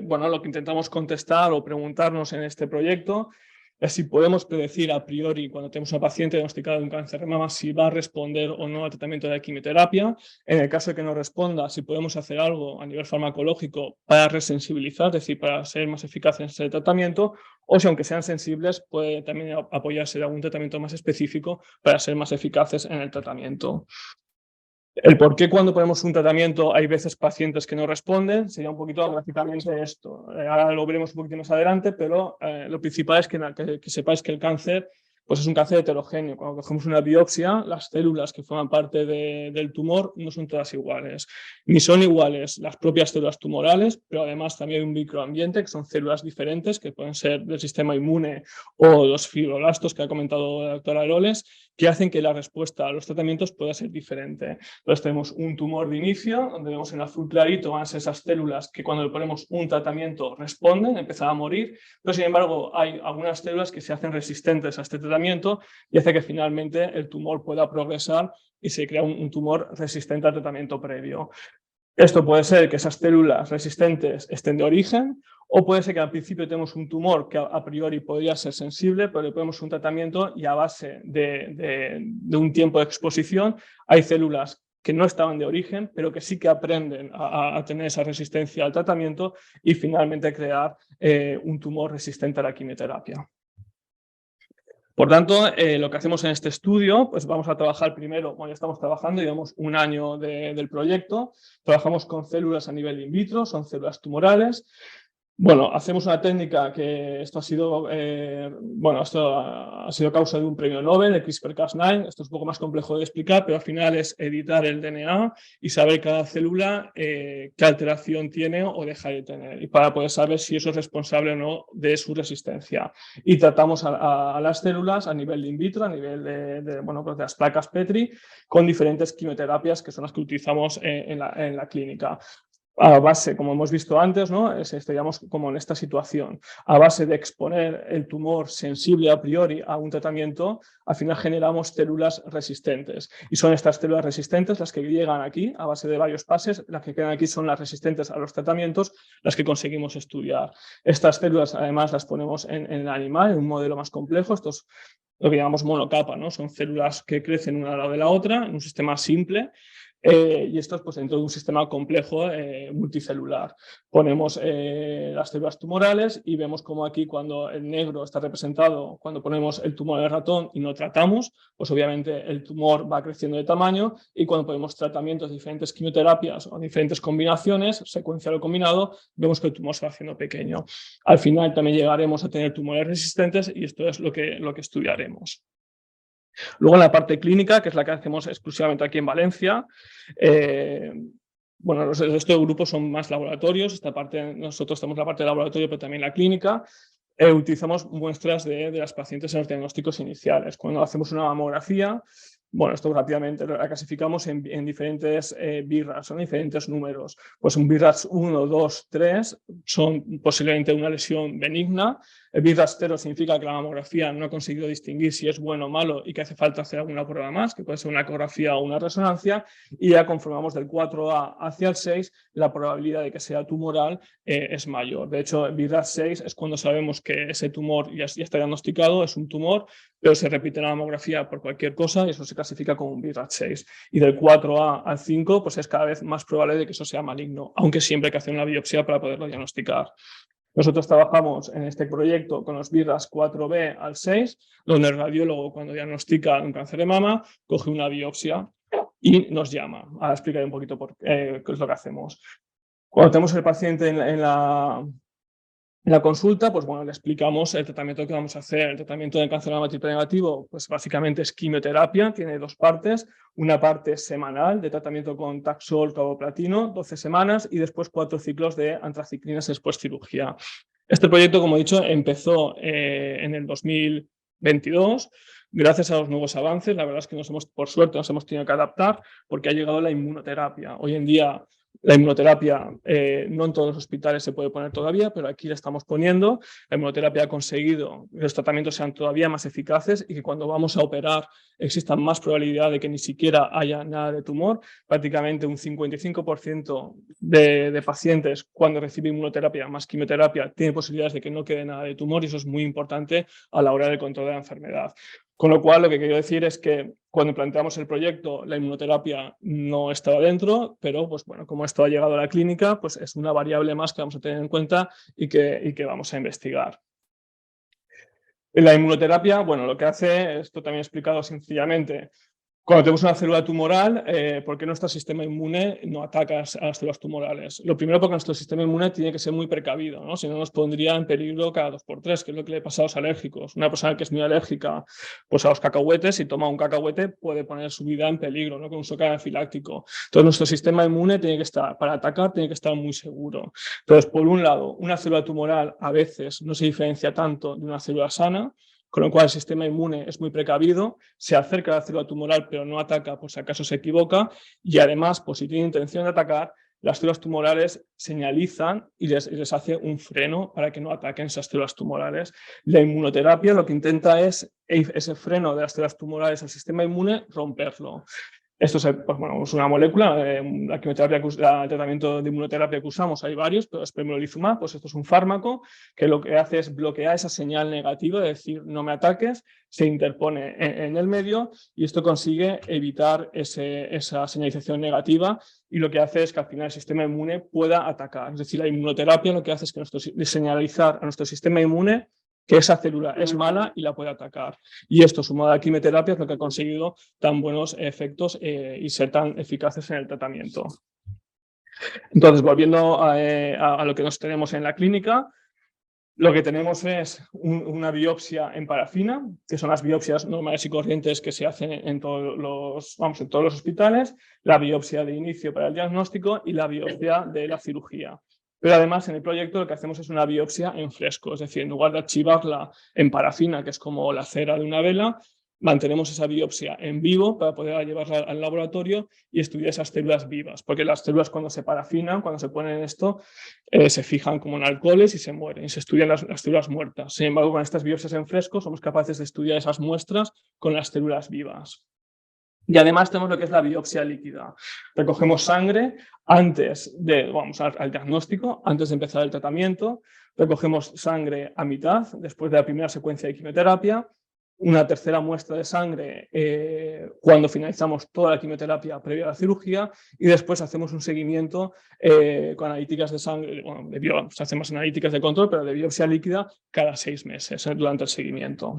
Bueno, lo que intentamos contestar o preguntarnos en este proyecto es si podemos predecir a priori, cuando tenemos una paciente diagnosticada de un cáncer de mama, si va a responder o no al tratamiento de quimioterapia. En el caso de que no responda, si podemos hacer algo a nivel farmacológico para resensibilizar, es decir, para ser más eficaces en ese tratamiento, o si aunque sean sensibles, puede también apoyarse de algún tratamiento más específico para ser más eficaces en el tratamiento. El por qué cuando ponemos un tratamiento hay veces pacientes que no responden sería un poquito gráficamente esto. Ahora lo veremos un poquito más adelante, pero lo principal es que sepáis que el cáncer pues es un cáncer heterogéneo. Cuando cogemos una biopsia, las células que forman parte del tumor no son todas iguales. Ni son iguales las propias células tumorales, pero además también hay un microambiente, que son células diferentes, que pueden ser del sistema inmune o los fibroblastos que ha comentado la doctora Aroles, que hacen que la respuesta a los tratamientos pueda ser diferente. Entonces tenemos un tumor de inicio, donde vemos en azul clarito van a ser esas células que cuando le ponemos un tratamiento responden, empiezan a morir, pero sin embargo hay algunas células que se hacen resistentes a este tratamiento y hace que finalmente el tumor pueda progresar y se crea un tumor resistente al tratamiento previo. Esto puede ser que esas células resistentes estén de origen, o puede ser que al principio tenemos un tumor que a priori podría ser sensible, pero le ponemos un tratamiento y a base de un tiempo de exposición hay células que no estaban de origen, pero que sí que aprenden a tener esa resistencia al tratamiento y finalmente crear un tumor resistente a la quimioterapia. Por tanto, lo que hacemos en este estudio, pues vamos a trabajar primero, bueno, ya estamos trabajando, llevamos un año del proyecto, trabajamos con células a nivel in vitro, son células tumorales. Bueno, hacemos una técnica que esto ha sido, esto ha sido causa de un premio Nobel, el CRISPR-Cas9. Esto es un poco más complejo de explicar, pero al final es editar el DNA y saber cada célula qué alteración tiene o deja de tener, y para poder saber si eso es responsable o no de su resistencia. Y tratamos a las células a nivel in vitro, a nivel de las placas Petri, con diferentes quimioterapias que son las que utilizamos en la clínica. A base, como hemos visto antes, ¿no? Estaríamos como en esta situación. A base de exponer el tumor sensible a priori a un tratamiento, al final generamos células resistentes. Y son estas células resistentes las que llegan aquí, a base de varios pases. Las que quedan aquí son las resistentes a los tratamientos, las que conseguimos estudiar. Estas células, además, las ponemos en el animal, en un modelo más complejo. Esto es lo que llamamos monocapa, ¿no? Son células que crecen una al lado de la otra en un sistema simple. Y esto es pues, dentro de un sistema complejo multicelular. Ponemos las células tumorales y vemos como aquí cuando el negro está representado, cuando ponemos el tumor del ratón y no tratamos, pues obviamente el tumor va creciendo de tamaño, y cuando ponemos tratamientos de diferentes quimioterapias o diferentes combinaciones, secuencial o combinado, vemos que el tumor se va haciendo pequeño. Al final también llegaremos a tener tumores resistentes y esto es lo que estudiaremos. Luego en la parte clínica, que es la que hacemos exclusivamente aquí en Valencia, bueno, el resto de grupos son más laboratorios. Esta parte, nosotros tenemos la parte de laboratorio, pero también la clínica. Utilizamos muestras de las pacientes en los diagnósticos iniciales. Cuando hacemos una mamografía, bueno, esto rápidamente la clasificamos en diferentes BIRAS, son diferentes números. Pues un BIRAS 1, 2, 3 son posiblemente una lesión benigna. El BIRAS 0 significa que la mamografía no ha conseguido distinguir si es bueno o malo y que hace falta hacer alguna prueba más, que puede ser una ecografía o una resonancia, y ya conformamos del 4A hacia el 6, la probabilidad de que sea tumoral es mayor. De hecho, el BIRAS 6 es cuando sabemos que ese tumor ya está diagnosticado, es un tumor, pero se repite la mamografía por cualquier cosa y eso se clasifica como un BIRAS 6. Y del 4A al 5, pues es cada vez más probable de que eso sea maligno, aunque siempre hay que hacer una biopsia para poderlo diagnosticar. Nosotros trabajamos en este proyecto con los BIRAS 4B al 6, donde el radiólogo, cuando diagnostica un cáncer de mama, coge una biopsia y nos llama. Ahora explicaré un poquito qué es lo que hacemos. Cuando tenemos el paciente en la consulta, pues bueno, le explicamos el tratamiento que vamos a hacer. El tratamiento de cáncer de mama triple negativo, pues básicamente es quimioterapia, tiene dos partes. Una parte semanal de tratamiento con Taxol, carboplatino, 12 semanas, y después 4 ciclos de antraciclinas después cirugía. Este proyecto, como he dicho, empezó en el 2022. Gracias a los nuevos avances, la verdad es que por suerte nos hemos tenido que adaptar, porque ha llegado la inmunoterapia. Hoy en día la inmunoterapia no en todos los hospitales se puede poner todavía, pero aquí la estamos poniendo. La inmunoterapia ha conseguido que los tratamientos sean todavía más eficaces y que cuando vamos a operar exista más probabilidad de que ni siquiera haya nada de tumor. Prácticamente un 55% de pacientes cuando reciben inmunoterapia más quimioterapia tiene posibilidades de que no quede nada de tumor, y eso es muy importante a la hora del control de la enfermedad. Con lo cual, lo que quiero decir es que cuando planteamos el proyecto, la inmunoterapia no estaba dentro, pero pues bueno, como esto ha llegado a la clínica, pues es una variable más que vamos a tener en cuenta y que vamos a investigar. La inmunoterapia, bueno, lo que hace, esto también he explicado sencillamente, cuando tenemos una célula tumoral, ¿por qué nuestro sistema inmune no ataca a las células tumorales? Lo primero, porque nuestro sistema inmune tiene que ser muy precavido, ¿no? Si no, nos pondría en peligro cada 2x3, que es lo que le pasa a los alérgicos. Una persona que es muy alérgica pues, a los cacahuetes, si toma un cacahuete, puede poner su vida en peligro, ¿no? Con un shock anafiláctico. Entonces, nuestro sistema inmune tiene que estar, para atacar, tiene que estar muy seguro. Entonces, por un lado, una célula tumoral a veces no se diferencia tanto de una célula sana, con lo cual el sistema inmune es muy precavido, se acerca a la célula tumoral pero no ataca por si acaso se equivoca, y además, pues si tiene intención de atacar, las células tumorales señalizan y les hace un freno para que no ataquen esas células tumorales. La inmunoterapia lo que intenta es ese freno de las células tumorales al sistema inmune, romperlo. Esto es una molécula, el tratamiento de inmunoterapia que usamos, hay varios, pero es pembrolizumab, pues esto es un fármaco que lo que hace es bloquear esa señal negativa, es decir, no me ataques, se interpone en el medio y esto consigue evitar esa señalización negativa y lo que hace es que al final el sistema inmune pueda atacar. Es decir, la inmunoterapia lo que hace es que señalizar a nuestro sistema inmune que esa célula es mala y la puede atacar. Y esto, sumado a la quimioterapia, es lo que ha conseguido tan buenos efectos y ser tan eficaces en el tratamiento. Entonces, volviendo a lo que nos tenemos en la clínica, lo que tenemos es una biopsia en parafina, que son las biopsias normales y corrientes que se hacen en todos los hospitales, la biopsia de inicio para el diagnóstico y la biopsia de la cirugía. Pero además en el proyecto lo que hacemos es una biopsia en fresco, es decir, en lugar de archivarla en parafina, que es como la cera de una vela, mantenemos esa biopsia en vivo para poder llevarla al laboratorio y estudiar esas células vivas, porque las células cuando se parafinan, cuando se ponen esto, se fijan como en alcoholes y se mueren, y se estudian las células muertas. Sin embargo, con estas biopsias en fresco somos capaces de estudiar esas muestras con las células vivas. Y además tenemos lo que es la biopsia líquida. Recogemos sangre antes de, al diagnóstico, antes de empezar el tratamiento. Recogemos sangre a mitad, después de la primera secuencia de quimioterapia. Una tercera muestra de sangre cuando finalizamos toda la quimioterapia previa a la cirugía y después hacemos un seguimiento con analíticas de sangre, hacemos analíticas de control, pero de biopsia líquida cada 6 meses durante el seguimiento.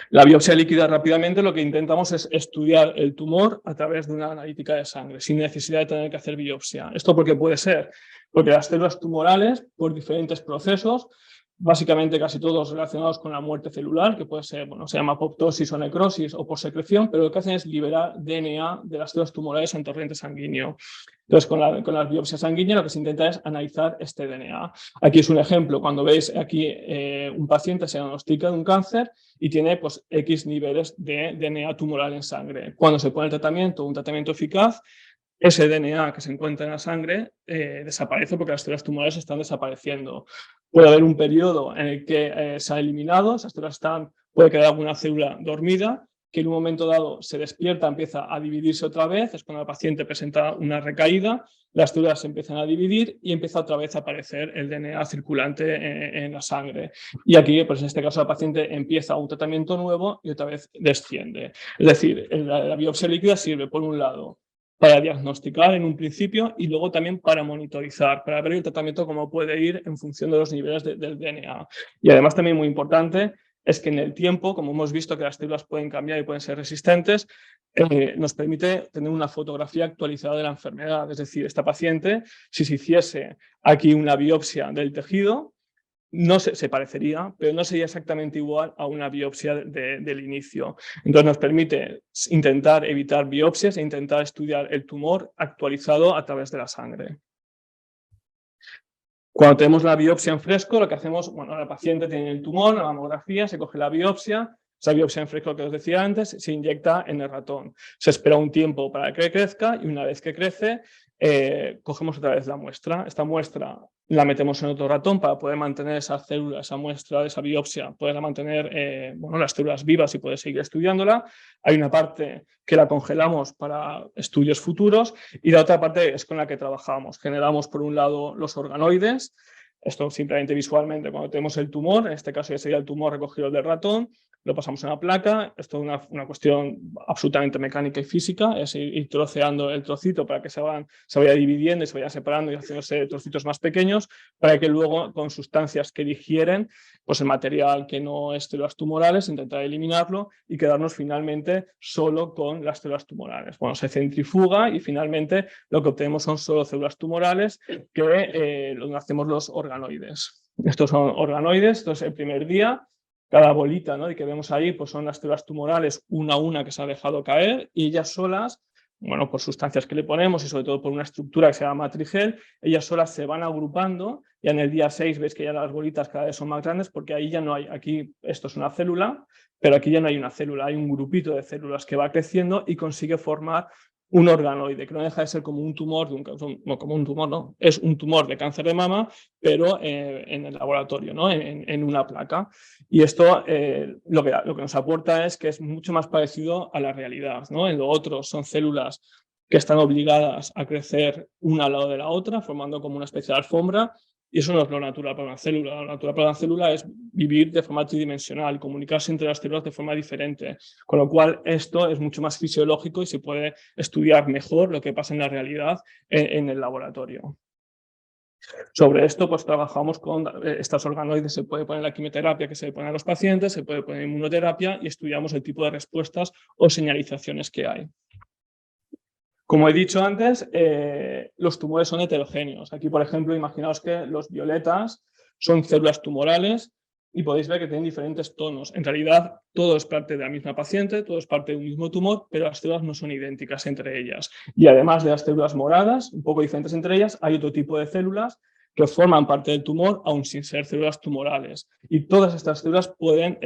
La biopsia líquida rápidamente lo que intentamos es estudiar el tumor a través de una analítica de sangre, sin necesidad de tener que hacer biopsia. ¿Esto por qué puede ser? Porque las células tumorales, por diferentes procesos, básicamente casi todos relacionados con la muerte celular, que puede ser, se llama apoptosis o necrosis o por secreción, pero lo que hacen es liberar DNA de las células tumorales en torrente sanguíneo. Entonces, con las biopsias sanguíneas lo que se intenta es analizar este DNA. Aquí es un ejemplo, cuando veis aquí un paciente se diagnostica de un cáncer y tiene pues, X niveles de DNA tumoral en sangre. Cuando se pone el tratamiento, un tratamiento eficaz, ese DNA que se encuentra en la sangre desaparece porque las células tumorales están desapareciendo. Puede haber un periodo en el que se ha eliminado, esas células puede quedar alguna célula dormida, que en un momento dado se despierta, empieza a dividirse otra vez, es cuando el paciente presenta una recaída, las células se empiezan a dividir y empieza otra vez a aparecer el DNA circulante en la sangre. Y aquí, pues en este caso, el paciente empieza un tratamiento nuevo y otra vez desciende. Es decir, la biopsia líquida sirve, por un lado, para diagnosticar en un principio y luego también para monitorizar, para ver el tratamiento cómo puede ir en función de los niveles del DNA. Y además también muy importante es que en el tiempo, como hemos visto que las células pueden cambiar y pueden ser resistentes, nos permite tener una fotografía actualizada de la enfermedad. Es decir, esta paciente, si se hiciese aquí una biopsia del tejido, no se parecería, pero no sería exactamente igual a una biopsia del inicio. Entonces nos permite intentar evitar biopsias e intentar estudiar el tumor actualizado a través de la sangre. Cuando tenemos la biopsia en fresco, lo que hacemos, la paciente tiene el tumor, la mamografía, se coge la biopsia, esa biopsia en fresco que os decía antes, se inyecta en el ratón. Se espera un tiempo para que crezca y una vez que crece, cogemos otra vez la muestra. Esta muestra la metemos en otro ratón para poder mantener esa célula, esa muestra de esa biopsia, poderla mantener las células vivas y poder seguir estudiándola. Hay una parte que la congelamos para estudios futuros y la otra parte es con la que trabajamos. Generamos por un lado los organoides, esto simplemente visualmente cuando tenemos el tumor, en este caso ya sería el tumor recogido del ratón, lo pasamos en la placa, esto es una cuestión absolutamente mecánica y física, es ir troceando el trocito para que se vaya dividiendo y se vaya separando y haciéndose trocitos más pequeños, para que luego con sustancias que digieren pues el material que no es células tumorales, intentar eliminarlo y quedarnos finalmente solo con las células tumorales. Se centrifuga y finalmente lo que obtenemos son solo células tumorales que donde hacemos los organoides. Estos son organoides, esto es el primer día. Cada bolita, ¿no?, que vemos ahí pues son las células tumorales una a una que se han dejado caer y ellas solas, por sustancias que le ponemos y sobre todo por una estructura que se llama matrigel, ellas solas se van agrupando. Ya en el día 6 veis que ya las bolitas cada vez son más grandes porque ahí ya no hay, aquí esto es una célula, pero aquí ya no hay una célula, hay un grupito de células que va creciendo y consigue formar un organoide, que no deja de ser como un tumor, como un tumor, no, es un tumor de cáncer de mama, pero en el laboratorio, ¿no? en una placa. Y esto lo que nos aporta es que es mucho más parecido a la realidad, ¿no? En lo otro son células que están obligadas a crecer una al lado de la otra, formando como una especie de alfombra, y eso no es lo natural para una célula. Lo natural para una célula es vivir de forma tridimensional, comunicarse entre las células de forma diferente, con lo cual esto es mucho más fisiológico y se puede estudiar mejor lo que pasa en la realidad en el laboratorio. Sobre esto, pues trabajamos con estos organoides, se puede poner la quimioterapia que se le pone a los pacientes, se puede poner inmunoterapia y estudiamos el tipo de respuestas o señalizaciones que hay. Como he dicho antes, los tumores son heterogéneos. Aquí, por ejemplo, imaginaos que los violetas son células tumorales y podéis ver que tienen diferentes tonos. En realidad, todo es parte de la misma paciente, todo es parte de un mismo tumor, pero las células no son idénticas entre ellas. Y además de las células moradas, un poco diferentes entre ellas, hay otro tipo de células que forman parte del tumor, aun sin ser células tumorales. Y todas estas células pueden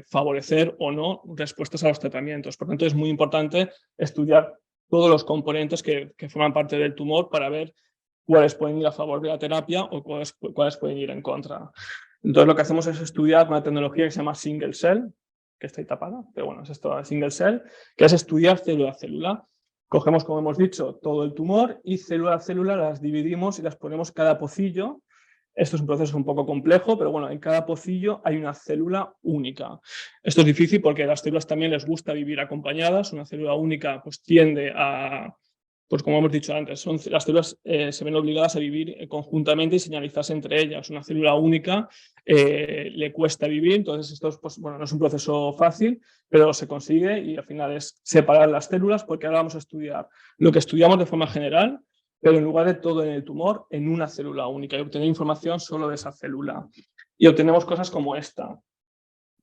favorecer o no respuestas a los tratamientos. Por tanto, es muy importante estudiar todos los componentes que forman parte del tumor para ver cuáles pueden ir a favor de la terapia o cuáles pueden ir en contra. Entonces lo que hacemos es estudiar una tecnología que se llama single cell, que está ahí tapada, pero bueno, es esto, single cell, que es estudiar célula a célula. Cogemos, como hemos dicho, todo el tumor y célula a célula las dividimos y las ponemos cada pocillo. Esto es un proceso un poco complejo, pero bueno, en cada pocillo hay una célula única. Esto es difícil porque a las células también les gusta vivir acompañadas. Una célula única pues tiende a, pues como hemos dicho antes, las células se ven obligadas a vivir conjuntamente y señalizarse entre ellas. Una célula única le cuesta vivir, entonces esto es, pues, bueno, no es un proceso fácil, pero se consigue y al final es separar las células porque ahora vamos a estudiar lo que estudiamos de forma general, pero en lugar de todo en el tumor, en una célula única y obtener información solo de esa célula. Y obtenemos cosas como esta.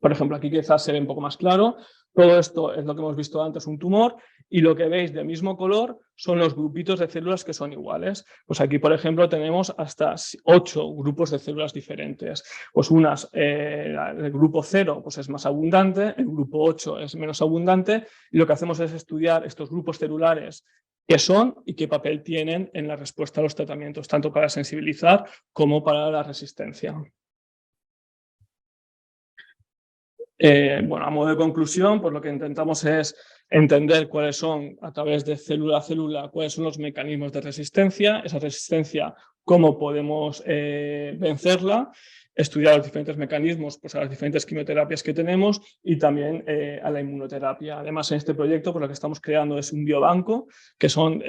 Por ejemplo, aquí quizás se ve un poco más claro. Todo esto es lo que hemos visto antes, un tumor, y lo que veis del mismo color son los grupitos de células que son iguales. Pues aquí, por ejemplo, tenemos hasta 8 grupos de células diferentes. Pues unas, el grupo 0 pues es más abundante, el grupo 8 es menos abundante, y lo que hacemos es estudiar estos grupos celulares qué son y qué papel tienen en la respuesta a los tratamientos, tanto para sensibilizar como para la resistencia. Bueno, a modo de conclusión, pues lo que intentamos es entender cuáles son, a través de célula a célula, cuáles son los mecanismos de resistencia, esa resistencia, cómo podemos vencerla, estudiar los diferentes mecanismos, pues a las diferentes quimioterapias que tenemos y también a la inmunoterapia. Además, en este proyecto, pues lo que estamos creando es un biobanco, que son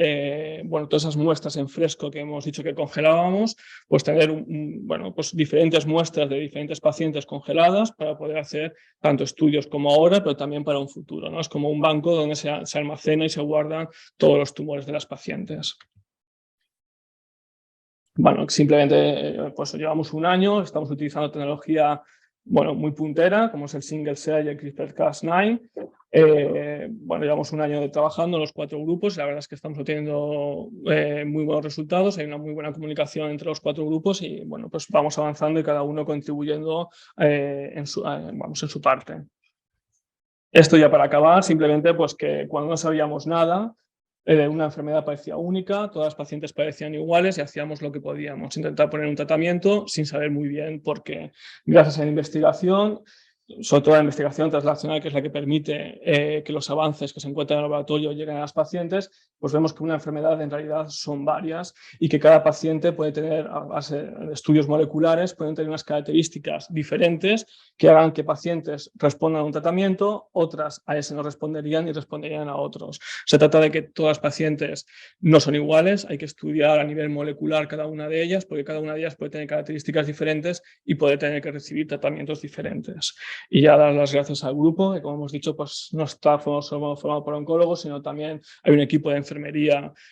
bueno, todas esas muestras en fresco que hemos dicho que congelábamos, pues tener bueno, pues diferentes muestras de diferentes pacientes congeladas para poder hacer tanto estudios como ahora, pero también para un futuro, ¿no? Es como un banco donde se almacena y se guardan todos los tumores de las pacientes. Bueno, simplemente pues llevamos un año, estamos utilizando tecnología bueno, muy puntera, como es el single cell y el CRISPR-Cas9. Bueno, llevamos un año trabajando en los 4 grupos y la verdad es que estamos obteniendo muy buenos resultados, hay una muy buena comunicación entre los 4 grupos y bueno, pues vamos avanzando y cada uno contribuyendo en su parte. Esto ya para acabar, simplemente pues que cuando no sabíamos nada, una enfermedad parecía única, todas las pacientes parecían iguales y hacíamos lo que podíamos, intentar poner un tratamiento sin saber muy bien por qué. Gracias a la investigación, sobre todo la investigación translacional, que es la que permite que los avances que se encuentran en el laboratorio lleguen a las pacientes, pues vemos que una enfermedad en realidad son varias y que cada paciente puede tener, a base de estudios moleculares, pueden tener unas características diferentes que hagan que pacientes respondan a un tratamiento, otras a ese no responderían y responderían a otros. Se trata de que todas las pacientes no son iguales, hay que estudiar a nivel molecular cada una de ellas, porque cada una de ellas puede tener características diferentes y puede tener que recibir tratamientos diferentes. Y ya dar las gracias al grupo, que como hemos dicho, pues no está formado por oncólogos, sino también hay un equipo de enfermería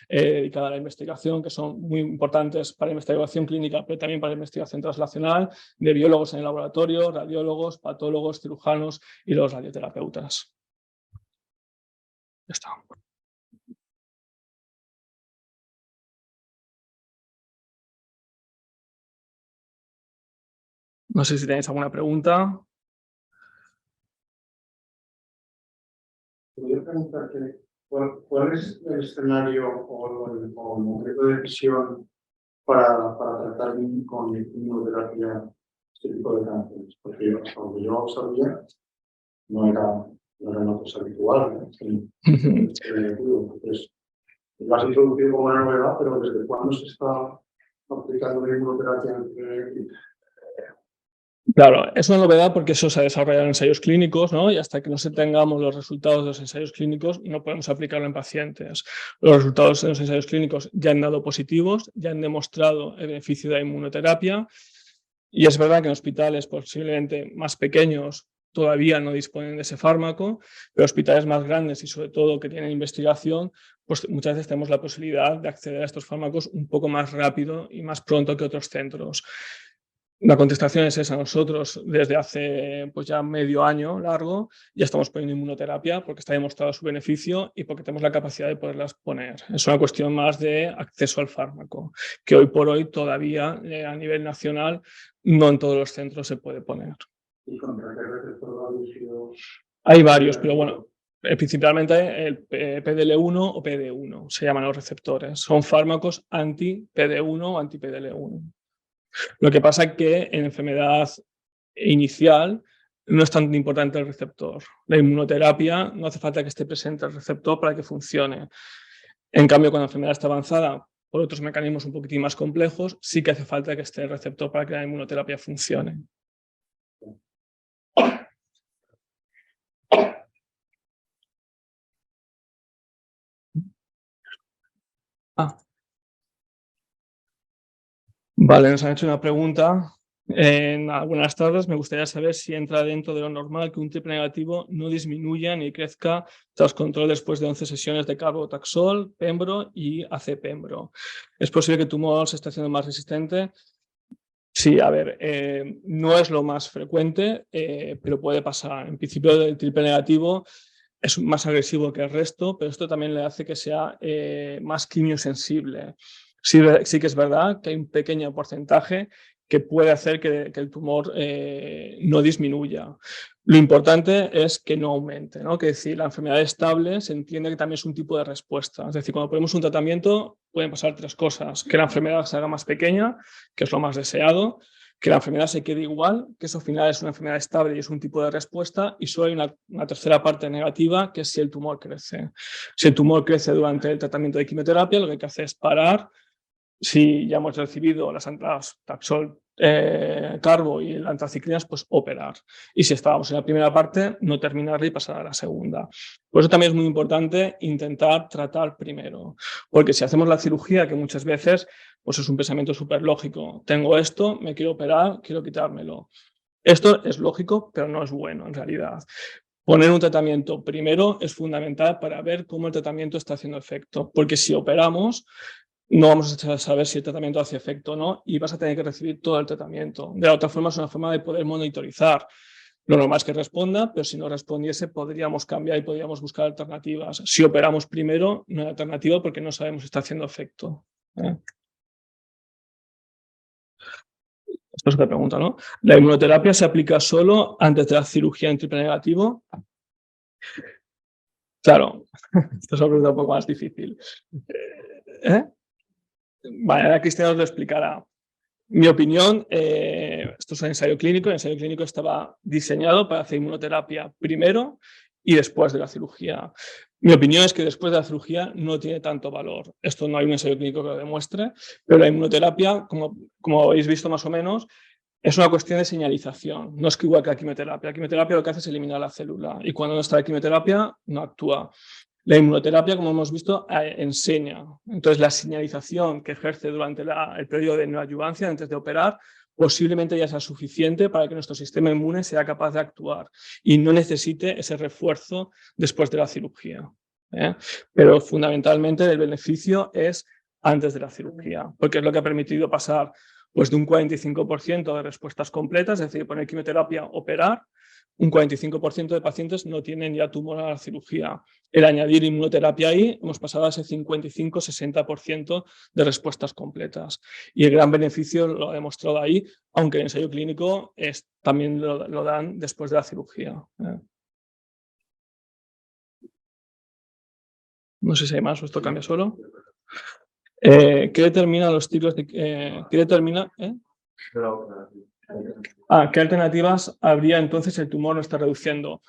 dedicada a la investigación, que son muy importantes para la investigación clínica, pero también para la investigación translacional, de biólogos en el laboratorio, radiólogos, patólogos, cirujanos y los radioterapeutas. Ya está. No sé si tenéis alguna pregunta. Podría preguntar ¿Cuál es el escenario o el momento de decisión para tratar con inmunoterapia este tipo de cánceres? Porque hasta donde yo sabía, no era una cosa habitual, ¿no? Entonces, lo has introducido como una novedad, pero ¿desde cuándo se está aplicando la inmunoterapia? Claro, es una novedad porque eso se ha desarrollado en ensayos clínicos, ¿no? Y hasta que no se tengamos los resultados de los ensayos clínicos, no podemos aplicarlo en pacientes. Los resultados de los ensayos clínicos ya han dado positivos, ya han demostrado el beneficio de la inmunoterapia. Y es verdad que en hospitales posiblemente más pequeños todavía no disponen de ese fármaco, pero hospitales más grandes y sobre todo que tienen investigación, pues muchas veces tenemos la posibilidad de acceder a estos fármacos un poco más rápido y más pronto que otros centros. La contestación es esa. Nosotros desde hace pues ya medio año largo ya estamos poniendo inmunoterapia porque está demostrado su beneficio y porque tenemos la capacidad de poderlas poner. Es una cuestión más de acceso al fármaco, que hoy por hoy todavía a nivel nacional no en todos los centros se puede poner. ¿Y contra qué receptor ha dirigido? Hay varios, pero bueno, principalmente el PDL1 o PD1 se llaman los receptores. Son fármacos anti-PD1 o anti-PDL1. Lo que pasa es que en enfermedad inicial no es tan importante el receptor. La inmunoterapia no hace falta que esté presente el receptor para que funcione. En cambio, cuando la enfermedad está avanzada, por otros mecanismos un poquitín más complejos, sí que hace falta que esté el receptor para que la inmunoterapia funcione. Vale, nos han hecho una pregunta. Buenas tardes, me gustaría saber si entra dentro de lo normal que un triple negativo no disminuya ni crezca tras control después de 11 sesiones de carbotaxol, pembro y AC-pembro. ¿Es posible que el tumor se esté haciendo más resistente? Sí, a ver, no es lo más frecuente, pero puede pasar. En principio, el triple negativo es más agresivo que el resto, pero esto también le hace que sea más quimiosensible. Sí que es verdad que hay un pequeño porcentaje que puede hacer que el tumor no disminuya. Lo importante es que no aumente, ¿no? Que decir, la enfermedad estable se entiende que también es un tipo de respuesta. Es decir, cuando ponemos un tratamiento pueden pasar tres cosas: que la enfermedad se haga más pequeña, que es lo más deseado; que la enfermedad se quede igual, que eso al final es una enfermedad estable y es un tipo de respuesta; y solo hay una tercera parte negativa, que es si el tumor crece. Si el tumor crece durante el tratamiento de quimioterapia, lo que hay que hacer es parar. Si ya hemos recibido las taxol, carbo y las antraciclinas, pues operar. Y si estábamos en la primera parte, no terminarla y pasar a la segunda. Por eso también es muy importante intentar tratar primero, porque si hacemos la cirugía, que muchas veces pues es un pensamiento súper lógico: tengo esto, me quiero operar, quiero quitármelo. Esto es lógico, pero no es bueno en realidad. Poner un tratamiento primero es fundamental para ver cómo el tratamiento está haciendo efecto, porque si operamos no vamos a saber si el tratamiento hace efecto o no y vas a tener que recibir todo el tratamiento. De la otra forma, es una forma de poder monitorizar. Lo normal es que responda, pero si no respondiese podríamos cambiar y podríamos buscar alternativas. Si operamos primero, no hay alternativa porque no sabemos si está haciendo efecto. Esto es otra pregunta, ¿no? ¿La inmunoterapia se aplica solo antes de la cirugía en triple negativo? Claro, esto es una pregunta un poco más difícil. Vale, ahora Cristina os lo explicará. Mi opinión, esto es un ensayo clínico. El ensayo clínico estaba diseñado para hacer inmunoterapia primero y después de la cirugía. Mi opinión es que después de la cirugía no tiene tanto valor. Esto no hay un ensayo clínico que lo demuestre, pero la inmunoterapia, como habéis visto más o menos, es una cuestión de señalización. No es que igual que la quimioterapia. La quimioterapia lo que hace es eliminar la célula y cuando no está la quimioterapia no actúa. La inmunoterapia, como hemos visto, enseña. Entonces, la señalización que ejerce durante el periodo de neoadyuvancia, antes de operar, posiblemente ya sea suficiente para que nuestro sistema inmune sea capaz de actuar y no necesite ese refuerzo después de la cirugía. Pero fundamentalmente el beneficio es antes de la cirugía, porque es lo que ha permitido pasar pues, de un 45% de respuestas completas, es decir, poner quimioterapia, operar. Un 45% de pacientes no tienen ya tumor a la cirugía. El añadir inmunoterapia ahí, hemos pasado a ese 55-60% de respuestas completas. Y el gran beneficio lo ha demostrado ahí, aunque el ensayo clínico también lo dan después de la cirugía. No sé si hay más o esto cambia solo. ¿Qué determina los ciclos de... ¿qué determina? ¿Qué alternativas habría entonces el tumor no está reduciendo?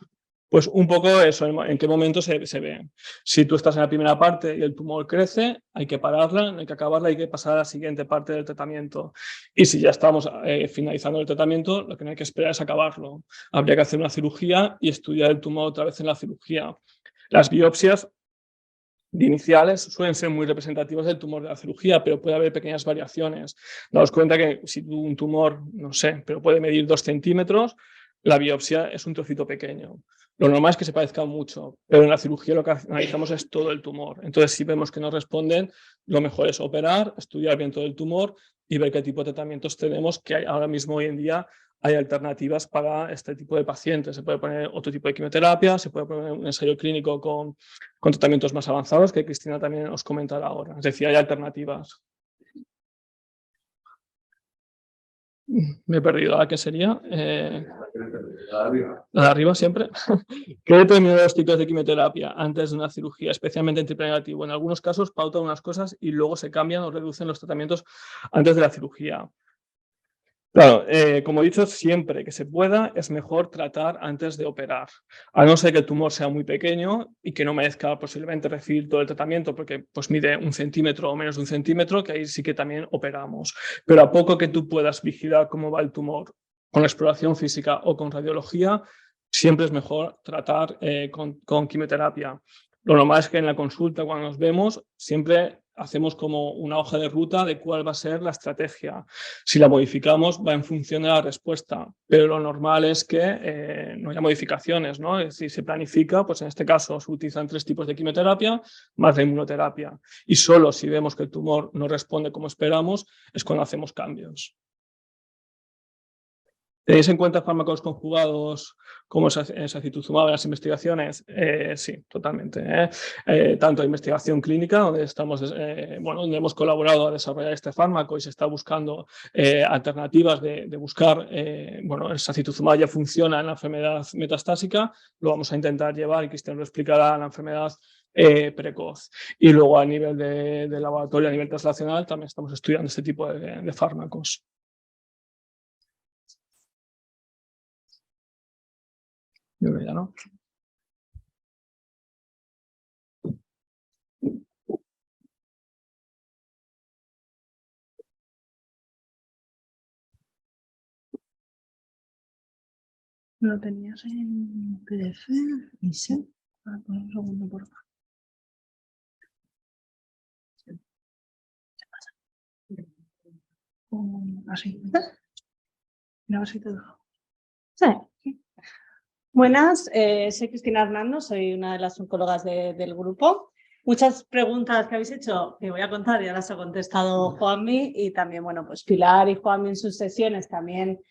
Pues un poco eso, en qué momento se ve. Si tú estás en la primera parte y el tumor crece, hay que pararla, hay que acabarla, hay que pasar a la siguiente parte del tratamiento. Y si ya estamos finalizando el tratamiento, lo que no hay que esperar es acabarlo. Habría que hacer una cirugía y estudiar el tumor otra vez en la cirugía. Las biopsias iniciales suelen ser muy representativas del tumor de la cirugía, pero puede haber pequeñas variaciones. Daos cuenta que si un tumor, no sé, pero puede medir 2 centímetros, la biopsia es un trocito pequeño. Lo normal es que se parezca mucho, pero en la cirugía lo que analizamos es todo el tumor. Entonces, si vemos que no responden, lo mejor es operar, estudiar bien todo el tumor y ver qué tipo de tratamientos tenemos, que hay ahora mismo hoy en día hay alternativas para este tipo de pacientes. Se puede poner otro tipo de quimioterapia, se puede poner un ensayo clínico con tratamientos más avanzados, que Cristina también os comentará ahora. Es decir, hay alternativas. Me he perdido. ¿A qué sería? La de arriba siempre. ¿Qué determina los ciclos de quimioterapia antes de una cirugía, especialmente en triple negativo? En algunos casos pautan unas cosas y luego se cambian o reducen los tratamientos antes de la cirugía. Claro, como he dicho, siempre que se pueda es mejor tratar antes de operar, a no ser que el tumor sea muy pequeño y que no merezca posiblemente recibir todo el tratamiento porque pues mide 1 centímetro o menos de 1 centímetro, que ahí sí que también operamos. Pero a poco que tú puedas vigilar cómo va el tumor con exploración física o con radiología, siempre es mejor tratar con quimioterapia. Lo normal es que en la consulta, cuando nos vemos, siempre hacemos como una hoja de ruta de cuál va a ser la estrategia. Si la modificamos, va en función de la respuesta, pero lo normal es que no haya modificaciones, ¿no? Si se planifica, pues en este caso se utilizan 3 tipos de quimioterapia más la inmunoterapia. Y solo si vemos que el tumor no responde como esperamos, es cuando hacemos cambios. ¿Tenéis en cuenta fármacos conjugados como sacituzumab en las investigaciones? Sí, totalmente. Tanto investigación clínica, donde donde hemos colaborado a desarrollar este fármaco y se está buscando alternativas de buscar, el sacituzumab ya funciona en la enfermedad metastásica, lo vamos a intentar llevar, y Cristian lo explicará, en la enfermedad precoz. Y luego a nivel de laboratorio, a nivel translacional, también estamos estudiando este tipo de fármacos. Yo creo ya, ¿no? ¿Lo tenías en PDF? Sí. Un segundo, por favor. Así. Mira, a ver si te dejo. Sí. Buenas, soy Cristina Hernando, soy una de las oncólogas del grupo. Muchas preguntas que habéis hecho que voy a contar ya las ha contestado Juanmi, y también, bueno, pues Pilar y Juanmi en sus sesiones también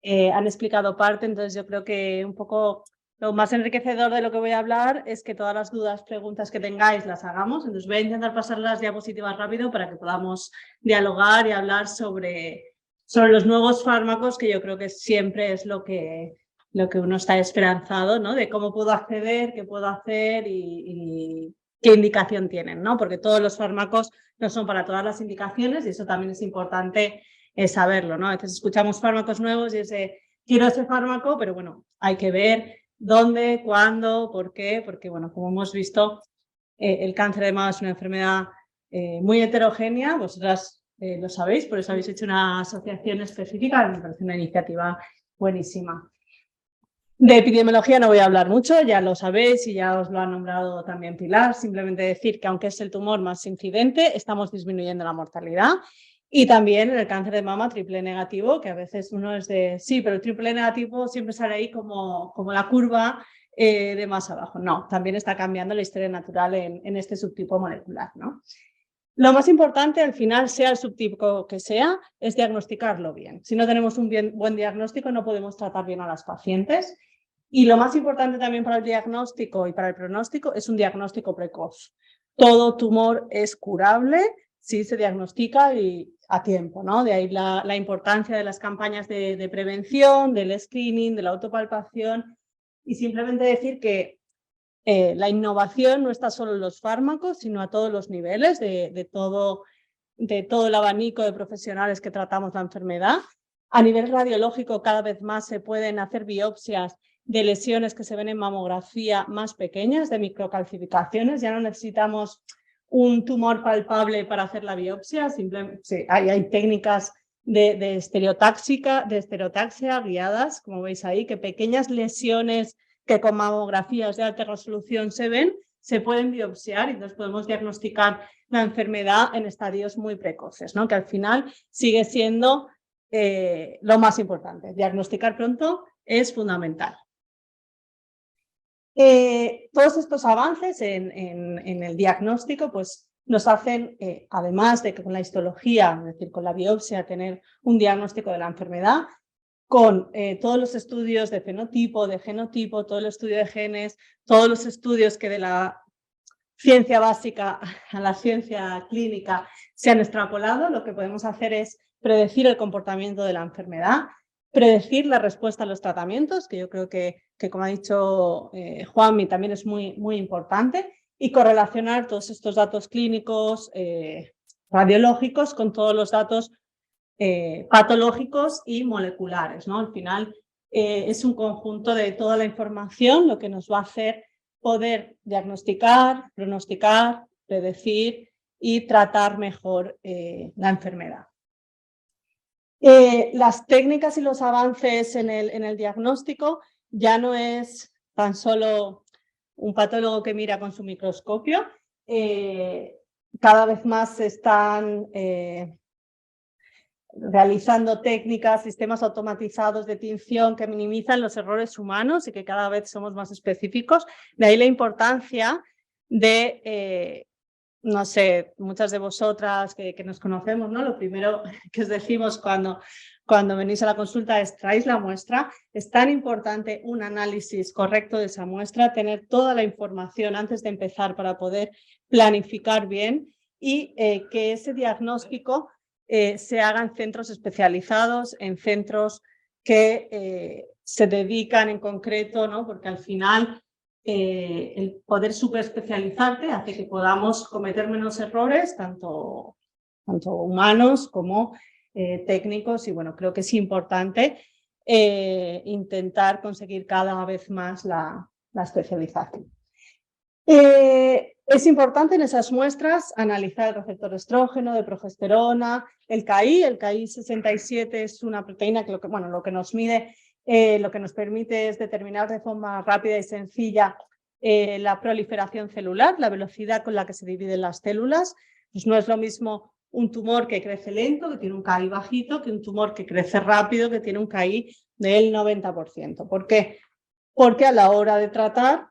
han explicado parte. Entonces yo creo que un poco lo más enriquecedor de lo que voy a hablar es que todas las dudas, preguntas que tengáis las hagamos. Entonces voy a intentar pasar las diapositivas rápido para que podamos dialogar y hablar sobre los nuevos fármacos, que yo creo que siempre es lo que uno está esperanzado, ¿no? De cómo puedo acceder, qué puedo hacer y qué indicación tienen, ¿no? Porque todos los fármacos no son para todas las indicaciones, y eso también es importante saberlo, ¿no? A veces escuchamos fármacos nuevos y quiero ese fármaco, pero bueno, hay que ver dónde, cuándo, por qué, porque bueno, como hemos visto, el cáncer de mama es una enfermedad muy heterogénea. Vosotras lo sabéis, por eso habéis hecho una asociación específica, me parece una iniciativa buenísima. De epidemiología no voy a hablar mucho, ya lo sabéis y ya os lo ha nombrado también Pilar. Simplemente decir que aunque es el tumor más incidente, estamos disminuyendo la mortalidad. Y también en el cáncer de mama triple negativo, que a veces uno es de sí, pero el triple negativo siempre sale ahí como la curva de más abajo. No, también está cambiando la historia natural en este subtipo molecular, ¿no? Lo más importante, al final, sea el subtipo que sea, es diagnosticarlo bien. Si no tenemos un buen diagnóstico, no podemos tratar bien a las pacientes. Y lo más importante también para el diagnóstico y para el pronóstico es un diagnóstico precoz. Todo tumor es curable si se diagnostica y a tiempo, ¿no? De ahí la importancia de las campañas de prevención, del screening, de la autopalpación, y simplemente decir que la innovación no está solo en los fármacos, sino a todos los niveles de todo el abanico de profesionales que tratamos la enfermedad. A nivel radiológico, cada vez más se pueden hacer biopsias de lesiones que se ven en mamografía más pequeñas, de microcalcificaciones. Ya no necesitamos un tumor palpable para hacer la biopsia, simplemente hay técnicas de estereotaxia guiadas, como veis ahí, que pequeñas lesiones que con mamografías de alta resolución se ven, se pueden biopsiar y entonces podemos diagnosticar la enfermedad en estadios muy precoces, ¿no? Que al final sigue siendo lo más importante. Diagnosticar pronto es fundamental. Todos estos avances en el diagnóstico pues, nos hacen, además de que con la histología, es decir, con la biopsia, tener un diagnóstico de la enfermedad, con todos los estudios de fenotipo, de genotipo, todo el estudio de genes, todos los estudios que de la ciencia básica a la ciencia clínica se han extrapolado, lo que podemos hacer es predecir el comportamiento de la enfermedad, predecir la respuesta a los tratamientos, que yo creo que como ha dicho Juanmi, también es muy importante, y correlacionar todos estos datos clínicos, radiológicos, con todos los datos patológicos y moleculares, ¿no? Al final es un conjunto de toda la información lo que nos va a hacer poder diagnosticar, pronosticar, predecir y tratar mejor la enfermedad. Las técnicas y los avances en el diagnóstico ya no es tan solo un patólogo que mira con su microscopio, cada vez más se están realizando técnicas, sistemas automatizados de tinción que minimizan los errores humanos y que cada vez somos más específicos. De ahí la importancia de, no sé, muchas de vosotras que nos conocemos, ¿no? Lo primero que os decimos cuando venís a la consulta es traéis la muestra. Es tan importante un análisis correcto de esa muestra, tener toda la información antes de empezar para poder planificar bien y que ese diagnóstico se haga en centros especializados, en centros que se dedican en concreto, ¿no? Porque al final el poder superespecializarte hace que podamos cometer menos errores, tanto humanos como técnicos, y bueno, creo que es importante intentar conseguir cada vez más la especialización. Es importante en esas muestras analizar el receptor estrógeno, de progesterona, el KI 67 es una proteína que lo que nos mide, lo que nos permite es determinar de forma rápida y sencilla la proliferación celular, la velocidad con la que se dividen las células. Pues no es lo mismo un tumor que crece lento, que tiene un KI bajito, que un tumor que crece rápido, que tiene un KI del 90%. ¿Por qué? Porque a la hora de tratar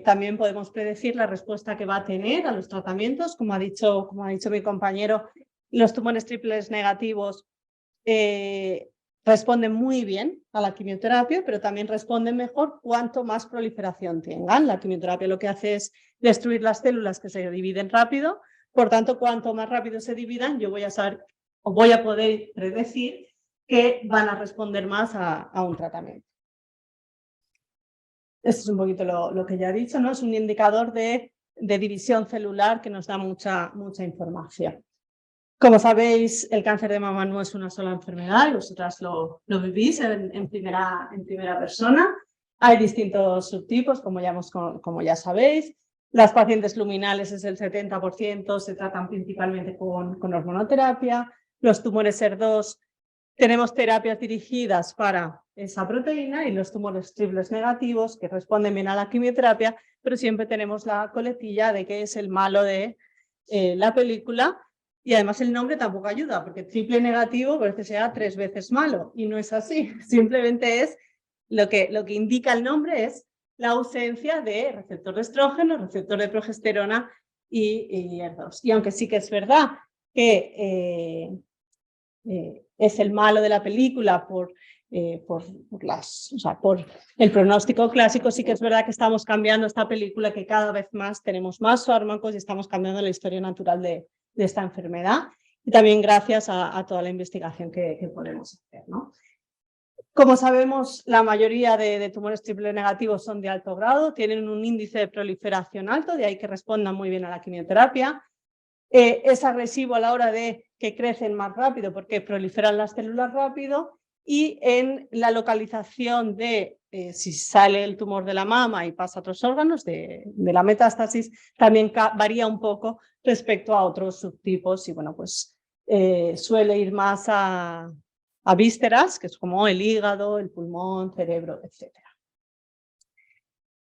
también podemos predecir la respuesta que va a tener a los tratamientos. Como ha dicho mi compañero, los tumores triples negativos responden muy bien a la quimioterapia, pero también responden mejor cuanto más proliferación tengan. La quimioterapia lo que hace es destruir las células que se dividen rápido, por tanto, cuanto más rápido se dividan, yo voy a saber o voy a poder predecir que van a responder más a un tratamiento. Esto es un poquito lo que ya he dicho, ¿no? Es un indicador de división celular que nos da mucha información. Como sabéis, el cáncer de mama no es una sola enfermedad, vosotras lo vivís en primera persona. Hay distintos subtipos, como ya sabéis. Las pacientes luminales es el 70%, se tratan principalmente con hormonoterapia. Los tumores ER2 tenemos terapias dirigidas para esa proteína y los tumores triples negativos que responden bien a la quimioterapia, pero siempre tenemos la coletilla de que es el malo de la película y además el nombre tampoco ayuda porque triple negativo parece que sea 3 veces malo y no es así, simplemente es lo que indica el nombre es la ausencia de receptor de estrógeno, receptor de progesterona y ER2. Y aunque sí que es verdad que es el malo de la película por el pronóstico clásico, sí que es verdad que estamos cambiando esta película, que cada vez más tenemos más fármacos y estamos cambiando la historia natural de esta enfermedad y también gracias a toda la investigación que podemos hacer, ¿no? Como sabemos, la mayoría de tumores triple negativos son de alto grado, tienen un índice de proliferación alto, de ahí que respondan muy bien a la quimioterapia. Es agresivo a la hora de que crecen más rápido porque proliferan las células rápido, y en la localización de si sale el tumor de la mama y pasa a otros órganos, de la metástasis, también varía un poco respecto a otros subtipos, y bueno, pues suele ir más a vísceras, que es como el hígado, el pulmón, cerebro, etc.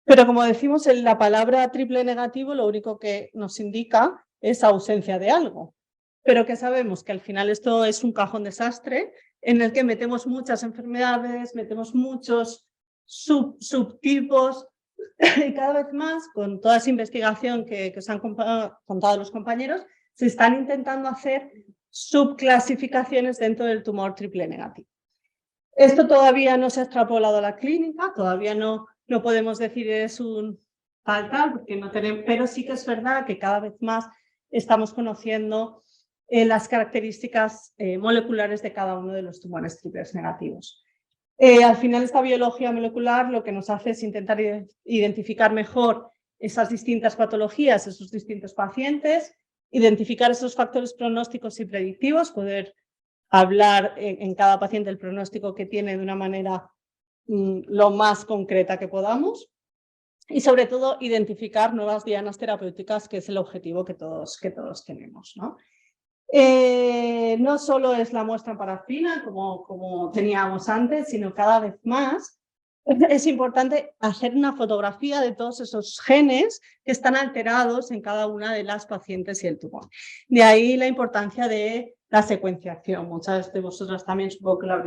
Pero como decimos, en la palabra triple negativo lo único que nos indica es ausencia de algo. Pero que sabemos que al final esto es un cajón desastre en el que metemos muchas enfermedades, metemos muchos subtipos, y cada vez más, con toda esa investigación que os han contado los compañeros, se están intentando hacer subclasificaciones dentro del tumor triple negativo. Esto todavía no se ha extrapolado a la clínica, todavía no podemos decir es un tal, porque no tenemos, pero sí que es verdad que cada vez más estamos conociendo las características moleculares de cada uno de los tumores triples negativos. Al final, esta biología molecular lo que nos hace es intentar identificar mejor esas distintas patologías, esos distintos pacientes, identificar esos factores pronósticos y predictivos, poder hablar en cada paciente el pronóstico que tiene de una manera lo más concreta que podamos, y sobre todo identificar nuevas dianas terapéuticas, que es el objetivo que todos tenemos, ¿no? No solo es la muestra en parafina, como teníamos antes, sino cada vez más es importante hacer una fotografía de todos esos genes que están alterados en cada una de las pacientes y el tumor. De ahí la importancia de la secuenciación. Muchas de vosotras también supongo que lo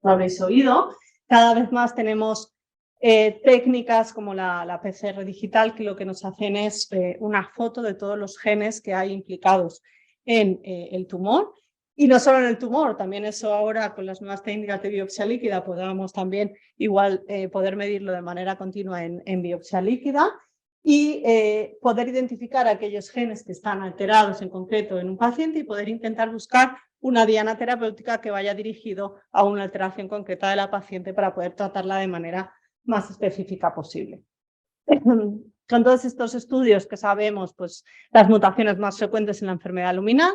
habréis oído. Cada vez más tenemos técnicas como la PCR digital, que lo que nos hacen es una foto de todos los genes que hay implicados en el tumor, y no solo en el tumor, también eso ahora con las nuevas técnicas de biopsia líquida podamos también igual poder medirlo de manera continua en biopsia líquida, y poder identificar aquellos genes que están alterados en concreto en un paciente y poder intentar buscar una diana terapéutica que vaya dirigido a una alteración concreta de la paciente para poder tratarla de manera más específica posible. Con todos estos estudios que sabemos, pues las mutaciones más frecuentes en la enfermedad luminal,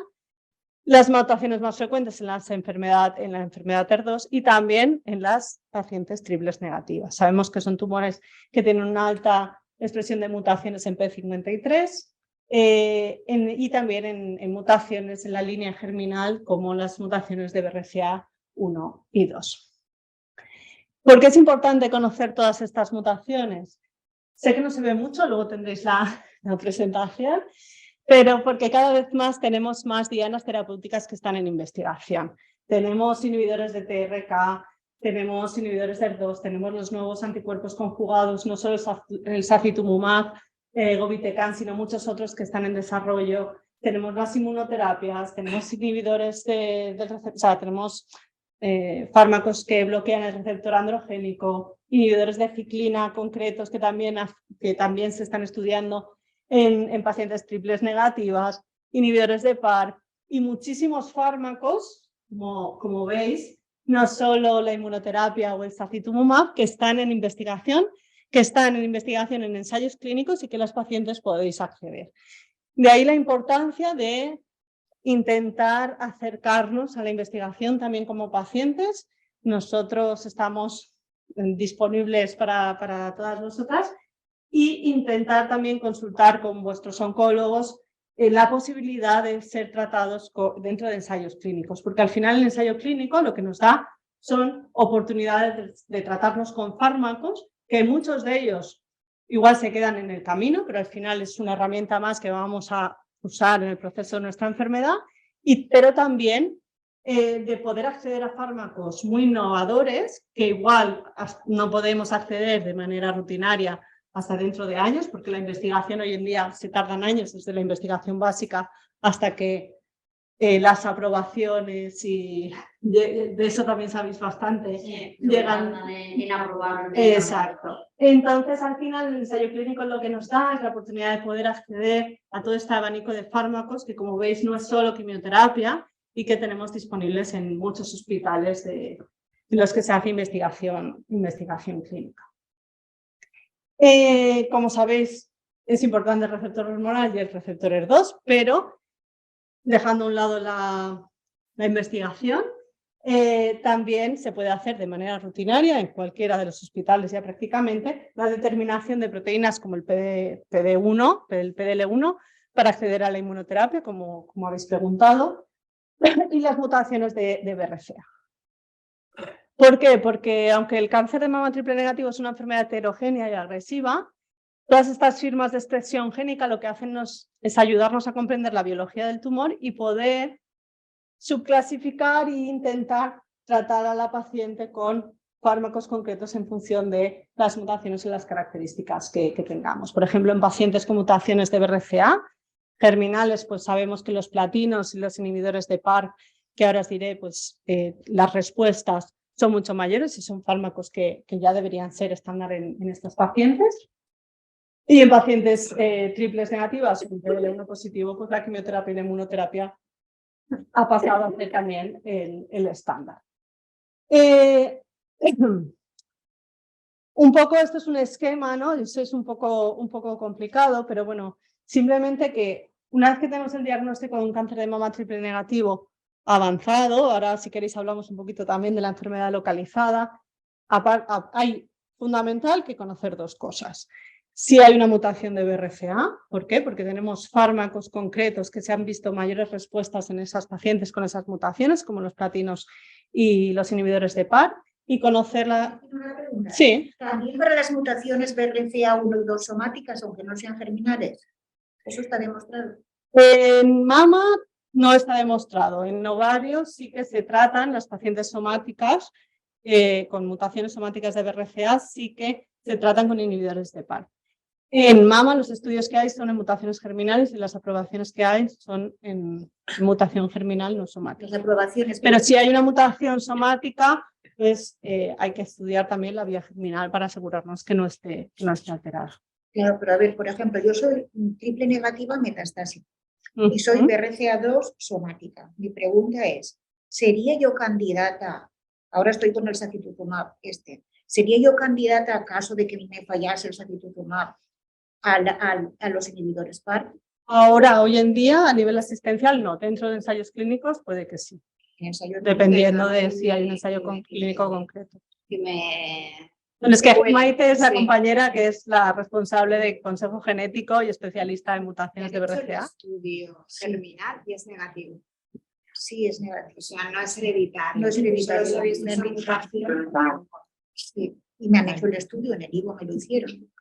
las mutaciones más frecuentes en la enfermedad TER2 y también en las pacientes triples negativas. Sabemos que son tumores que tienen una alta expresión de mutaciones en P53 y también en mutaciones en la línea germinal, como las mutaciones de BRCA1 y 2. ¿Por qué es importante conocer todas estas mutaciones? Sé que no se ve mucho, luego tendréis la presentación, pero porque cada vez más tenemos más dianas terapéuticas que están en investigación. Tenemos inhibidores de TRK, tenemos inhibidores de ER2, tenemos los nuevos anticuerpos conjugados, no solo el sacituzumab, govitecan, sino muchos otros que están en desarrollo. Tenemos las inmunoterapias, tenemos inhibidores del receptor, o sea, tenemos fármacos que bloquean el receptor androgénico, inhibidores de ciclina concretos que también se están estudiando en pacientes triples negativas, inhibidores de PARP y muchísimos fármacos, como veis, no solo la inmunoterapia o el sacituzumab, que están en investigación, en ensayos clínicos y que los pacientes podéis acceder. De ahí la importancia de intentar acercarnos a la investigación también como pacientes. Nosotros estamos disponibles para todas vosotras, y intentar también consultar con vuestros oncólogos la posibilidad de ser tratados dentro de ensayos clínicos, porque al final el ensayo clínico lo que nos da son oportunidades de tratarnos con fármacos, que muchos de ellos igual se quedan en el camino, pero al final es una herramienta más que vamos a usar en el proceso de nuestra enfermedad, pero también de poder acceder a fármacos muy innovadores que igual no podemos acceder de manera rutinaria hasta dentro de años, porque la investigación hoy en día se tardan años desde la investigación básica hasta que las aprobaciones, y de eso también sabéis bastante, sí, llegan en aprobar. Exacto. Entonces, al final, el ensayo clínico lo que nos da es la oportunidad de poder acceder a todo este abanico de fármacos que, como veis, no es solo quimioterapia y que tenemos disponibles en muchos hospitales en los que se hace investigación clínica. Como sabéis, es importante el receptor hormonal y el receptor ER2, pero dejando a un lado la investigación, también se puede hacer de manera rutinaria en cualquiera de los hospitales ya prácticamente la determinación de proteínas como el PD1, el PDL1, para acceder a la inmunoterapia, como habéis preguntado, y las mutaciones de BRCA. ¿Por qué? Porque aunque el cáncer de mama triple negativo es una enfermedad heterogénea y agresiva, todas estas firmas de expresión génica lo que hacen es ayudarnos a comprender la biología del tumor y poder subclasificar e intentar tratar a la paciente con fármacos concretos en función de las mutaciones y las características que tengamos. Por ejemplo, en pacientes con mutaciones de BRCA germinales, pues sabemos que los platinos y los inhibidores de PARP, que ahora os diré, pues las respuestas son mucho mayores y son fármacos que ya deberían ser estándar en estos pacientes. Y en pacientes triples negativas con PDL1 positivo, pues la quimioterapia y la inmunoterapia ha pasado a ser también el estándar. Un poco esto es un esquema, ¿no? Eso es un poco complicado, pero bueno, simplemente que una vez que tenemos el diagnóstico de un cáncer de mama triple negativo avanzado, ahora si queréis hablamos un poquito también de la enfermedad localizada, hay fundamental que conocer dos cosas. Si hay una mutación de BRCA, ¿por qué? Porque tenemos fármacos concretos que se han visto mayores respuestas en esas pacientes con esas mutaciones, como los platinos y los inhibidores de PARP, y conocerla. Sí. También para las mutaciones BRCA1 y 2 somáticas, aunque no sean germinales. Eso está demostrado. En mama no está demostrado. En ovario sí que se tratan las pacientes somáticas con mutaciones somáticas de BRCA, sí que se tratan con inhibidores de PARP. En mama los estudios que hay son en mutaciones germinales y las aprobaciones que hay son en mutación germinal no somática. Las aprobaciones. Pero si hay una mutación somática, pues hay que estudiar también la vía germinal para asegurarnos que no esté alterada. Claro, pero a ver, por ejemplo, yo soy triple negativa metastásica y soy BRCA2 somática. Mi pregunta es, ¿sería yo candidata, ahora estoy con el sacituzumab ¿sería yo candidata a caso de que me fallase el sacituzumab a los inhibidores PARP? Ahora, hoy en día, a nivel asistencial, no. Dentro de ensayos clínicos puede que sí. Dependiendo de si hay un ensayo clínico concreto. Es que Maite es la compañera que es la responsable de consejo genético y especialista en mutaciones de BRCA. El estudio germinal y es negativo. Sí, es negativo. O sea, no es hereditario. No es hereditario. Solo es una mutación. Sí. Y me han hecho el estudio, en el IVO me lo hicieron.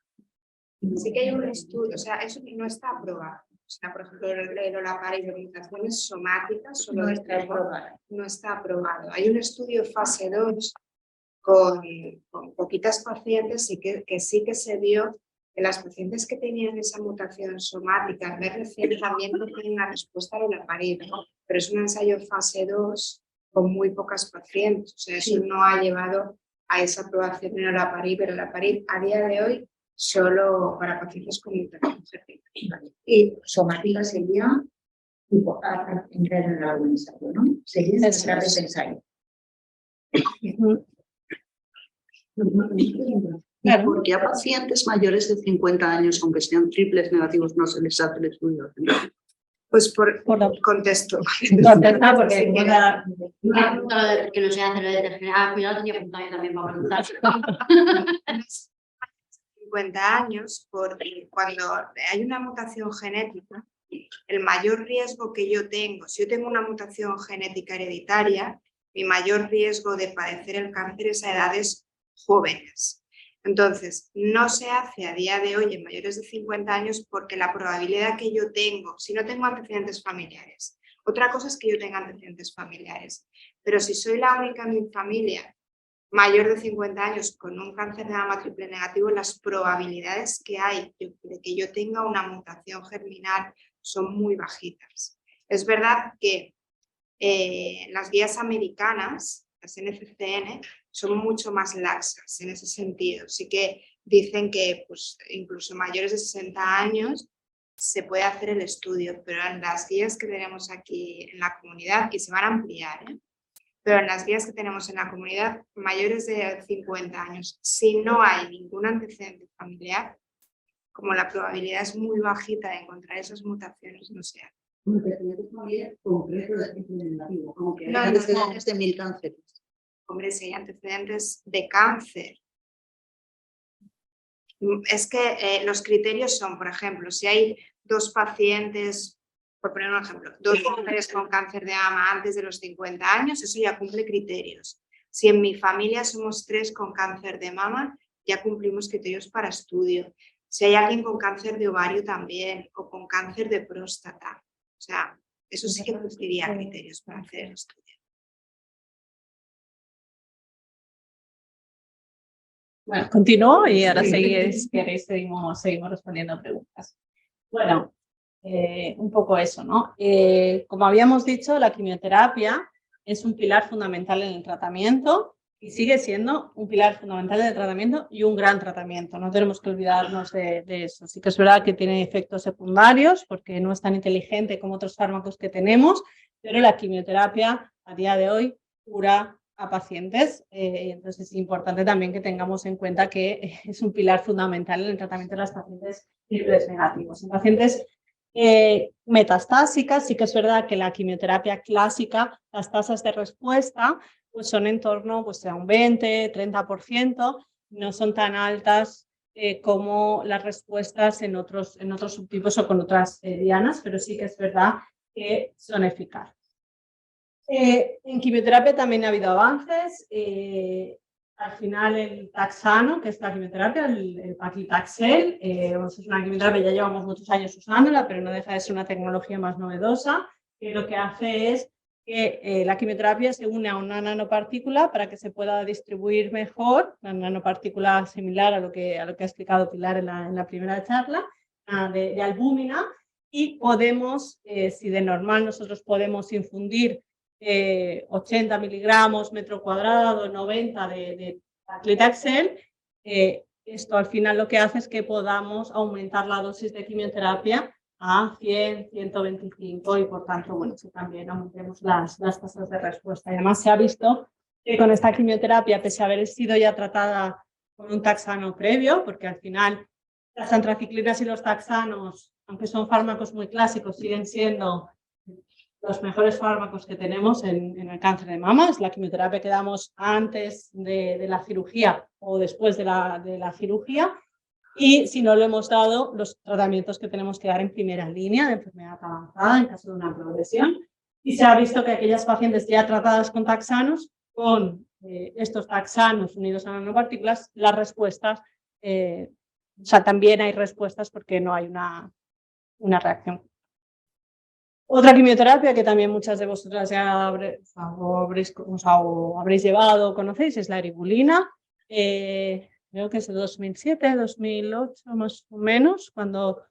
Sí que hay un estudio, o sea, eso no está aprobado. O sea, por ejemplo, el olaparib de mutaciones somáticas solo no está aprobado. Hay un estudio fase 2 con poquitas pacientes y que sí que se vio que las pacientes que tenían esa mutación somática, BRCA también no tienen una respuesta al olaparib, pero es un ensayo fase 2 con muy pocas pacientes. O sea, eso no ha llevado a esa aprobación en olaparib, pero olaparib a día de hoy solo para pacientes con mutación germinal. Y somática sería entrar en el ensayo, ¿no? Sería entrar ese ensayo. Claro. ¿Por qué a pacientes mayores de 50 años con que sean triples negativos no se les hace el estudio? Pues por contexto. Porque que no se hace lo de determinar, cuidado, tenía apuntado también para preguntar. 50 años, porque cuando hay una mutación genética, el mayor riesgo que yo tengo, si yo tengo una mutación genética hereditaria, mi mayor riesgo de padecer el cáncer es a edades jóvenes. Entonces, no se hace a día de hoy en mayores de 50 años porque la probabilidad que yo tengo, si no tengo antecedentes familiares, otra cosa es que yo tenga antecedentes familiares, pero si soy la única en mi familia mayor de 50 años con un cáncer de mama triple negativo, las probabilidades que hay de que yo tenga una mutación germinal son muy bajitas. Es verdad que las guías americanas, las NCCN, son mucho más laxas en ese sentido. Sí que dicen que pues, incluso mayores de 60 años se puede hacer el estudio, pero en las guías que tenemos aquí en la comunidad, que se van a ampliar, pero en las guías que tenemos en la comunidad, mayores de 50 años, si no hay ningún antecedente familiar, como la probabilidad es muy bajita de encontrar esas mutaciones, no se hace. Un antecedente familiar concreto de triple negativo, como que hay No, no, antecedentes de 1000 cánceres. Hombre, si hay antecedentes de cáncer. Es que los criterios son, por ejemplo, si hay 2 pacientes, por poner un ejemplo, 2 mujeres con cáncer de mama antes de los 50 años, eso ya cumple criterios. Si en mi familia somos 3 con cáncer de mama, ya cumplimos criterios para estudio. Si hay alguien con cáncer de ovario también, o con cáncer de próstata. O sea, eso sí que cumpliría criterios para hacer el estudio. Bueno, continúo y ahora si queréis seguimos respondiendo a preguntas. Bueno, un poco eso, ¿no? Como habíamos dicho, la quimioterapia es un pilar fundamental en el tratamiento y sigue siendo un pilar fundamental en el tratamiento y un gran tratamiento. No tenemos que olvidarnos de eso. Sí que es verdad que tiene efectos secundarios porque no es tan inteligente como otros fármacos que tenemos, pero la quimioterapia a día de hoy cura a pacientes, entonces es importante también que tengamos en cuenta que es un pilar fundamental en el tratamiento de los pacientes triples negativos. En pacientes metastásicas, sí que es verdad que la quimioterapia clásica, las tasas de respuesta pues son en torno pues, a un 20-30%, no son tan altas como las respuestas en otros subtipos o con otras dianas, pero sí que es verdad que son eficaces. En quimioterapia también ha habido avances. Al final el taxano, que es la quimioterapia, el paclitaxel, es una quimioterapia, ya llevamos muchos años usándola, pero no deja de ser una tecnología más novedosa, que lo que hace es que la quimioterapia se une a una nanopartícula para que se pueda distribuir mejor, una nanopartícula similar a lo que ha explicado Pilar en la primera charla, de albúmina, y podemos, si de normal nosotros podemos infundir 80 miligramos metro cuadrado, 90 de paclitaxel, esto al final lo que hace es que podamos aumentar la dosis de quimioterapia a 100, 125 y por tanto, bueno, que también aumentemos las tasas de respuesta. Y además se ha visto que con esta quimioterapia, pese a haber sido ya tratada con un taxano previo, porque al final las antraciclinas y los taxanos, aunque son fármacos muy clásicos, siguen siendo los mejores fármacos que tenemos en el cáncer de mama. Es la quimioterapia que damos antes de la cirugía o después de la cirugía. Y si no lo hemos dado, los tratamientos que tenemos que dar en primera línea de enfermedad avanzada en caso de una progresión. Y se ha visto que aquellas pacientes ya tratadas con taxanos, con estos taxanos unidos a nanopartículas, las respuestas, o sea, también hay respuestas porque no hay una reacción. Otra quimioterapia que también muchas de vosotras ya habréis llevado o conocéis es la eribulina. Creo que es de 2007, 2008 más o menos, cuando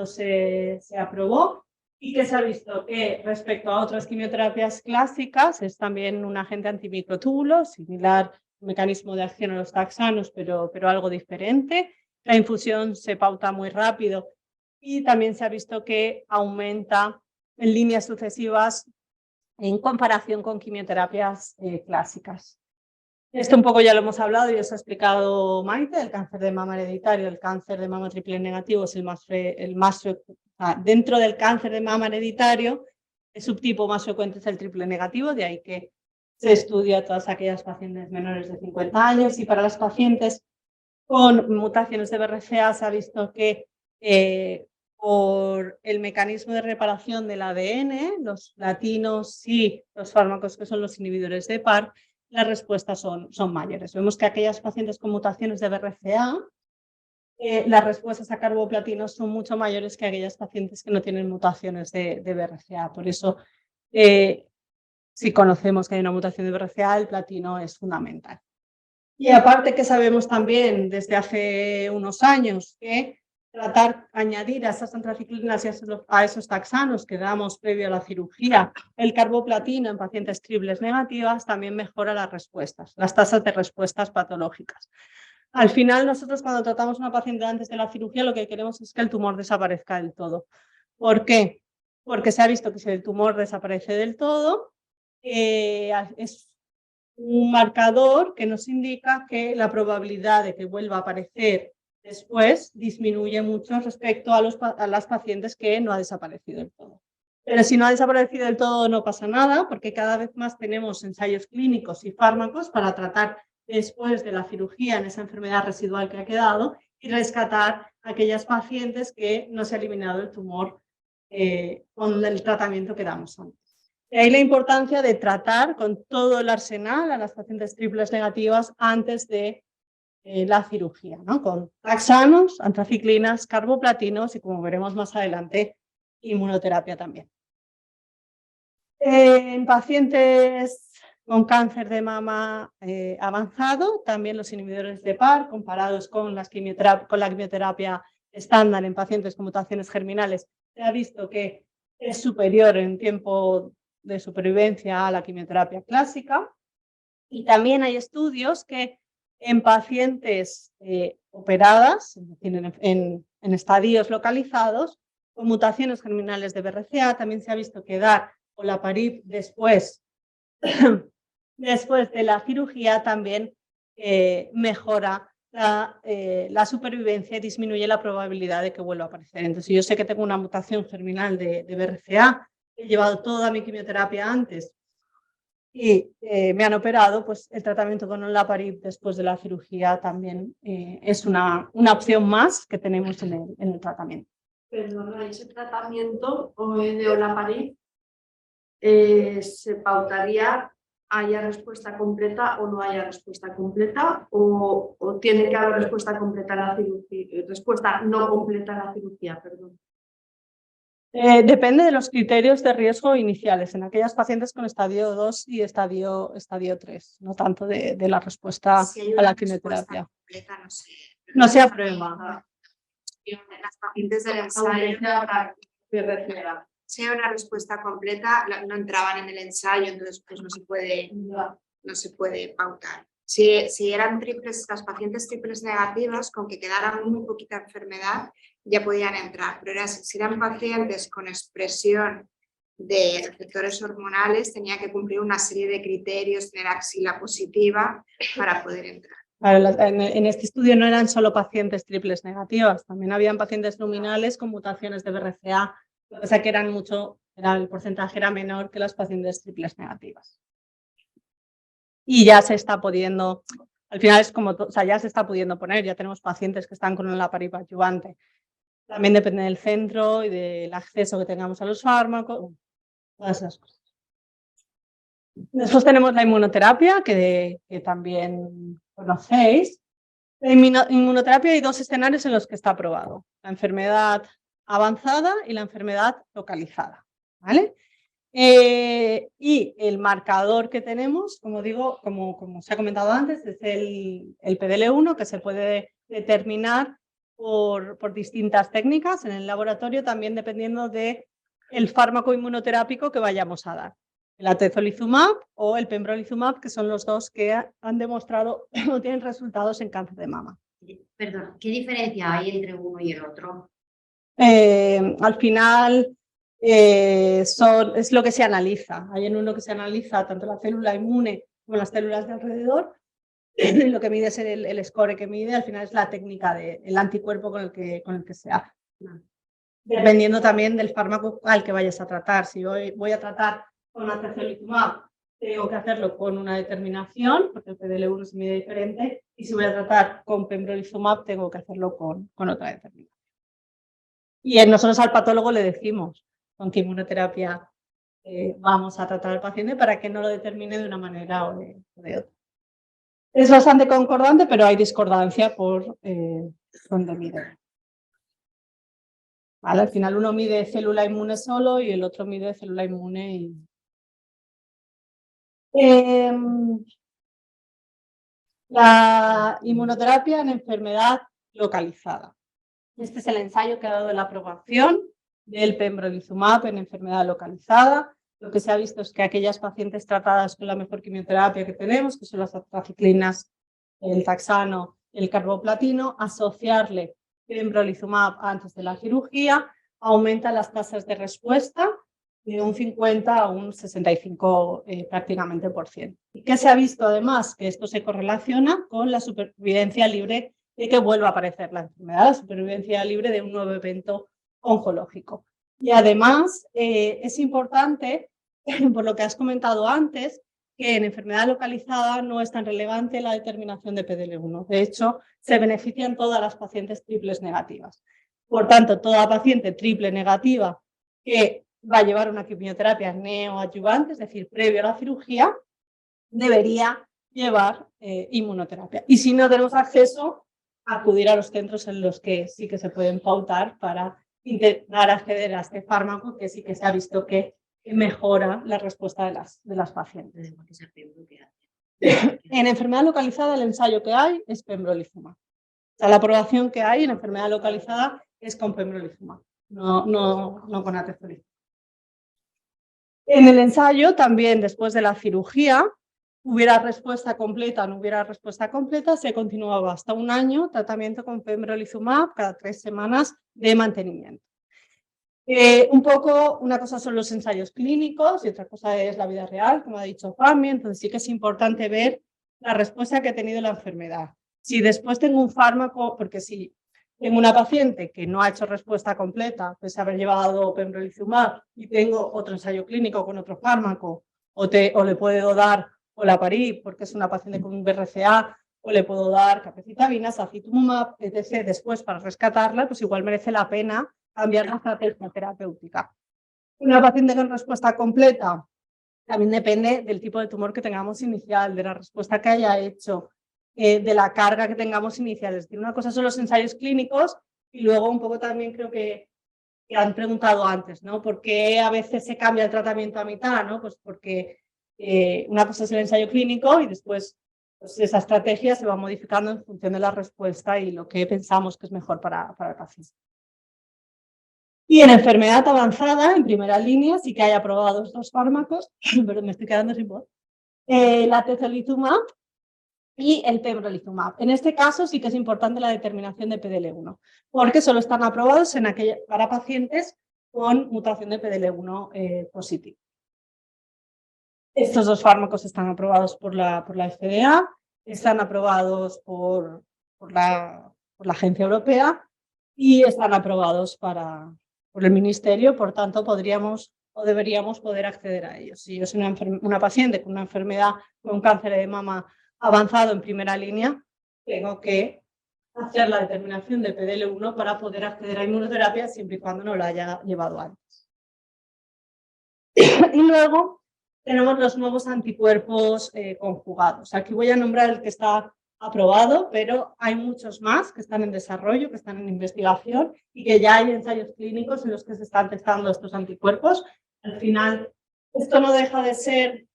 se aprobó, y que se ha visto que respecto a otras quimioterapias clásicas es también un agente antimicrotúbulo, similar al mecanismo de acción a los taxanos, pero algo diferente. La infusión se pauta muy rápido y también se ha visto que aumenta en líneas sucesivas en comparación con quimioterapias clásicas. Esto un poco ya lo hemos hablado y os ha explicado Maite. El cáncer de mama hereditario, el cáncer de mama triple negativo es dentro del cáncer de mama hereditario, el subtipo más frecuente es el triple negativo, de ahí que se estudia a todas aquellas pacientes menores de 50 años, y para las pacientes con mutaciones de BRCA se ha visto que por el mecanismo de reparación del ADN, los latinos y los fármacos que son los inhibidores de PARP, las respuestas son mayores. Vemos que aquellas pacientes con mutaciones de BRCA, las respuestas a carboplatino son mucho mayores que aquellas pacientes que no tienen mutaciones de BRCA. Por eso, si conocemos que hay una mutación de BRCA, el platino es fundamental. Y aparte que sabemos también desde hace unos años que añadir a esas antraciclinas y a esos taxanos que damos previo a la cirugía, el carboplatino en pacientes triples negativas también mejora las respuestas, las tasas de respuestas patológicas. Al final, nosotros cuando tratamos a una paciente antes de la cirugía, lo que queremos es que el tumor desaparezca del todo. ¿Por qué? Porque se ha visto que si el tumor desaparece del todo, es un marcador que nos indica que la probabilidad de que vuelva a aparecer después disminuye mucho respecto a las pacientes que no ha desaparecido del todo. Pero si no ha desaparecido del todo no pasa nada, porque cada vez más tenemos ensayos clínicos y fármacos para tratar después de la cirugía en esa enfermedad residual que ha quedado y rescatar a aquellas pacientes que no se ha eliminado el tumor con el tratamiento que damos antes. De ahí la importancia de tratar con todo el arsenal a las pacientes triples negativas antes de la cirugía, ¿no? Con taxanos, antraciclinas, carboplatinos y, como veremos más adelante, inmunoterapia también. En pacientes con cáncer de mama avanzado, también los inhibidores de PARP, comparados con la quimioterapia estándar en pacientes con mutaciones germinales, se ha visto que es superior en tiempo de supervivencia a la quimioterapia clásica. Y también hay estudios que en pacientes operadas, en estadios localizados, con mutaciones germinales de BRCA, también se ha visto que dar olaparib después de la cirugía también mejora la supervivencia y disminuye la probabilidad de que vuelva a aparecer. Entonces, si yo sé que tengo una mutación germinal de BRCA, he llevado toda mi quimioterapia antes y me han operado, pues el tratamiento con olaparib después de la cirugía también es una opción más que tenemos en el tratamiento. Perdona, ese tratamiento de olaparib se pautaría haya respuesta completa o no haya respuesta completa, o tiene que haber respuesta completa a la cirugía, respuesta no completa a la cirugía, perdón. Depende de los criterios de riesgo iniciales en aquellas pacientes con estadio 2 y estadio 3, no tanto de la respuesta Si a la quimioterapia. Completa, no se aprueba. Las pacientes del ensayo, si hay una respuesta completa, no entraban en el ensayo, entonces pues no se puede pautar. Si eran triples, las pacientes triples negativas, con que quedaran muy poquita enfermedad, ya podían entrar. Pero si eran pacientes con expresión de receptores hormonales, tenía que cumplir una serie de criterios, tener axila positiva para poder entrar. En este estudio no eran solo pacientes triples negativas, también habían pacientes luminales con mutaciones de BRCA, lo que pasa que el porcentaje era menor que las pacientes triples negativas. Y ya se está pudiendo, al final es como, ya se está pudiendo poner, ya tenemos pacientes que están con olaparib adyuvante. También depende del centro y del acceso que tengamos a los fármacos, todas esas cosas. Después tenemos la inmunoterapia, que también conocéis. La inmunoterapia hay dos escenarios en los que está aprobado: la enfermedad avanzada y la enfermedad localizada, ¿vale? Y el marcador que tenemos, como digo, como se ha comentado antes, es el PDL1, que se puede determinar por distintas técnicas en el laboratorio, también dependiendo del fármaco inmunoterápico que vayamos a dar. El atezolizumab o el pembrolizumab, que son los dos que han demostrado o tienen resultados en cáncer de mama. Perdón, ¿qué diferencia hay entre uno y el otro? Al final es lo que se analiza. Hay en uno que se analiza tanto la célula inmune como las células de alrededor. Lo que mide es el score que mide, al final es la técnica del anticuerpo con el que se hace. Dependiendo también del fármaco al que vayas a tratar. Si voy a tratar con atezolizumab, tengo que hacerlo con una determinación, porque el PDL1 se mide diferente, y si voy a tratar con pembrolizumab, tengo que hacerlo con otra determinación. Y nosotros al patólogo le decimos con qué inmunoterapia vamos a tratar al paciente para que no lo determine de una manera o de otra. Es bastante concordante, pero hay discordancia por dónde mide. ¿Vale? Al final uno mide célula inmune solo y el otro mide célula inmune y... La inmunoterapia en enfermedad localizada. Este es el ensayo que ha dado la aprobación del pembrolizumab en enfermedad localizada. Lo que se ha visto es que aquellas pacientes tratadas con la mejor quimioterapia que tenemos, que son las antraciclinas, el taxano, el carboplatino, asociarle pembrolizumab antes de la cirugía aumenta las tasas de respuesta de un 50 a un 65 prácticamente por ciento. ¿Y qué se ha visto además? Que esto se correlaciona con la supervivencia libre de que vuelva a aparecer la enfermedad, la supervivencia libre de un nuevo evento oncológico. Y además es importante, por lo que has comentado antes, que en enfermedad localizada no es tan relevante la determinación de PDL1. De hecho, se benefician todas las pacientes triples negativas. Por tanto, toda paciente triple negativa que va a llevar una quimioterapia neoadyuvante, es decir, previo a la cirugía, debería llevar inmunoterapia. Y si no tenemos acceso, acudir a los centros en los que sí que se pueden pautar para intentar acceder a este fármaco que sí que se ha visto que mejora la respuesta de las pacientes. En enfermedad localizada, el ensayo que hay es pembrolizumab. O sea, la aprobación que hay en enfermedad localizada es con pembrolizumab, no con atezolizumab. En el ensayo, también después de la cirugía, hubiera respuesta completa o no hubiera respuesta completa, se continuaba hasta un año tratamiento con pembrolizumab cada 3 semanas de mantenimiento. Un poco, una cosa son los ensayos clínicos y otra cosa es la vida real, como ha dicho Fami, entonces sí que es importante ver la respuesta que ha tenido la enfermedad. Si después tengo un fármaco, porque si tengo una paciente que no ha hecho respuesta completa, pues haber llevado pembrolizumab y tengo otro ensayo clínico con otro fármaco, o le puedo dar olaparib porque es una paciente con un BRCA, o le puedo dar capecitabina, sacituzumab, etc. Después para rescatarla, pues igual merece la pena cambiar la estrategia terapéutica. Una paciente con respuesta completa también depende del tipo de tumor que tengamos inicial, de la respuesta que haya hecho, de la carga que tengamos inicial. Es decir, una cosa son los ensayos clínicos y luego un poco también creo que han preguntado antes, ¿no? ¿Por qué a veces se cambia el tratamiento a mitad? ¿No? Pues porque una cosa es el ensayo clínico y después pues esa estrategia se va modificando en función de la respuesta y lo que pensamos que es mejor para el paciente. Y en enfermedad avanzada, en primera línea, sí que hay aprobados 2 fármacos, pero me estoy quedando sin voz, la atezolizumab y el pembrolizumab. En este caso sí que es importante la determinación de PDL1, porque solo están aprobados para pacientes con mutación de PDL1 positivo. Estos 2 fármacos están aprobados por la FDA, están aprobados por la Agencia Europea y están aprobados por el Ministerio, por tanto podríamos o deberíamos poder acceder a ellos. Si yo soy una paciente con una enfermedad, con un cáncer de mama avanzado en primera línea, tengo que hacer la determinación de PDL1 para poder acceder a inmunoterapia siempre y cuando no la haya llevado antes. Y luego tenemos los nuevos anticuerpos conjugados. Aquí voy a nombrar el que está aprobado, pero hay muchos más que están en desarrollo, que están en investigación y que ya hay ensayos clínicos en los que se están testando estos anticuerpos. Al final, esto no deja de ser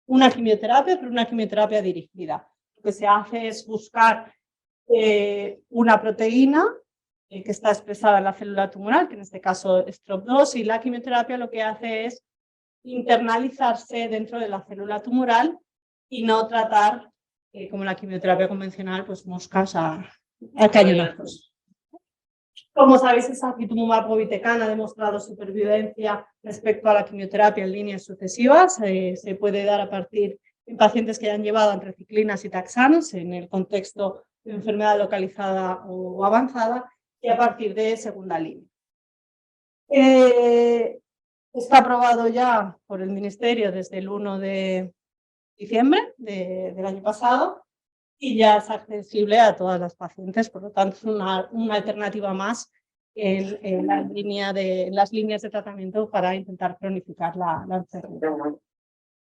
una quimioterapia, pero una quimioterapia dirigida. Lo que se hace es buscar una proteína que está expresada en la célula tumoral, que en este caso es TROP2, y la quimioterapia lo que hace es internalizarse dentro de la célula tumoral y no tratar, como la quimioterapia convencional, pues moscas a cañonazos. Como sabéis, el sacituzumab govitecan ha demostrado supervivencia respecto a la quimioterapia en líneas sucesivas. Se puede dar a partir de pacientes que hayan llevado antraciclinas y taxanos en el contexto de enfermedad localizada o avanzada y a partir de segunda línea. Está aprobado ya por el Ministerio desde el 1 de diciembre del año pasado y ya es accesible a todas las pacientes, por lo tanto es una alternativa más en las líneas de tratamiento para intentar cronificar la enfermedad.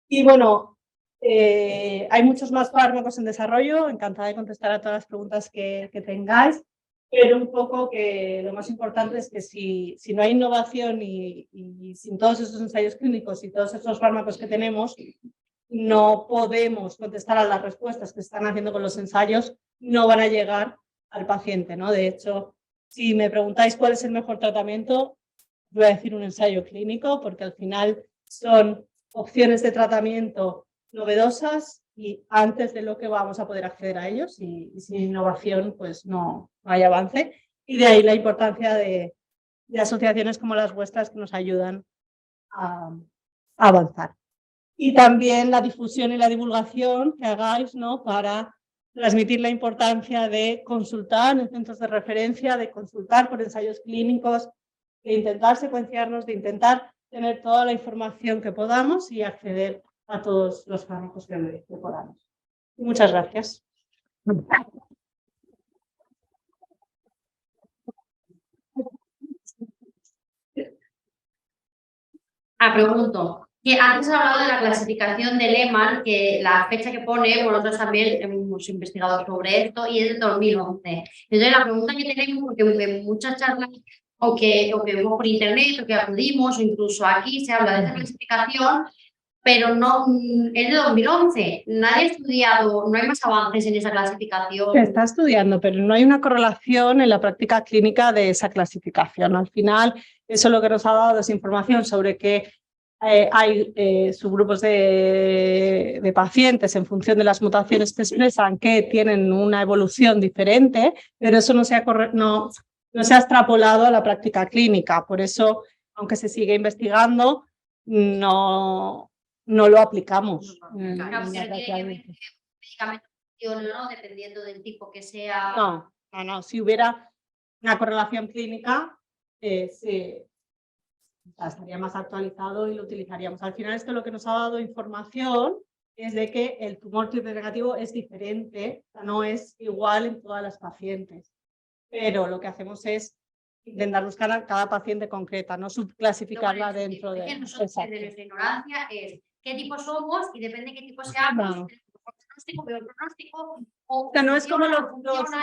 Y bueno, hay muchos más fármacos en desarrollo, encantada de contestar a todas las preguntas que tengáis, pero un poco que lo más importante es que si no hay innovación y sin todos esos ensayos clínicos y todos esos fármacos que tenemos, no podemos contestar a las respuestas que se están haciendo con los ensayos, no van a llegar al paciente, ¿no? De hecho, si me preguntáis cuál es el mejor tratamiento, voy a decir un ensayo clínico, porque al final son opciones de tratamiento novedosas y antes de lo que vamos a poder acceder a ellos y sin innovación pues no hay avance. Y de ahí la importancia de asociaciones como las vuestras que nos ayudan a avanzar. Y también la difusión y la divulgación que hagáis, ¿no?, para transmitir la importancia de consultar en centros de referencia, de consultar por ensayos clínicos, de intentar secuenciarnos, de intentar tener toda la información que podamos y acceder a todos los fármacos que podamos. Muchas gracias. Pregunto, que antes has hablado de la clasificación del EMAN, que la fecha que pone, nosotros también hemos investigado sobre esto y es del 2011. Entonces la pregunta que tenemos, porque en muchas charlas o que vemos por internet o que acudimos o incluso aquí se habla de esa clasificación, pero no es de 2011. Nadie ha estudiado, no hay más avances en esa clasificación. Se está estudiando, pero no hay una correlación en la práctica clínica de esa clasificación. Al final, eso lo que nos ha dado es información sobre que hay subgrupos de pacientes en función de las mutaciones que expresan que tienen una evolución diferente, pero eso no se ha extrapolado a la práctica clínica. Por eso, aunque se sigue investigando, no lo aplicamos. Claro, pero tiene que ver medicamento, ¿no?, dependiendo del tipo que sea. No. Si hubiera una correlación clínica, estaría más actualizado y lo utilizaríamos. Al final, esto lo que nos ha dado información es de que el tumor triple negativo es diferente, no es igual en todas las pacientes. Pero lo que hacemos es intentar buscar a cada paciente concreta, no subclasificarla dentro de... Nosotros, de nuestra ignorancia, es qué tipo somos y depende de qué tipo seamos. Pronóstico, peor pronóstico. O sea, no es como los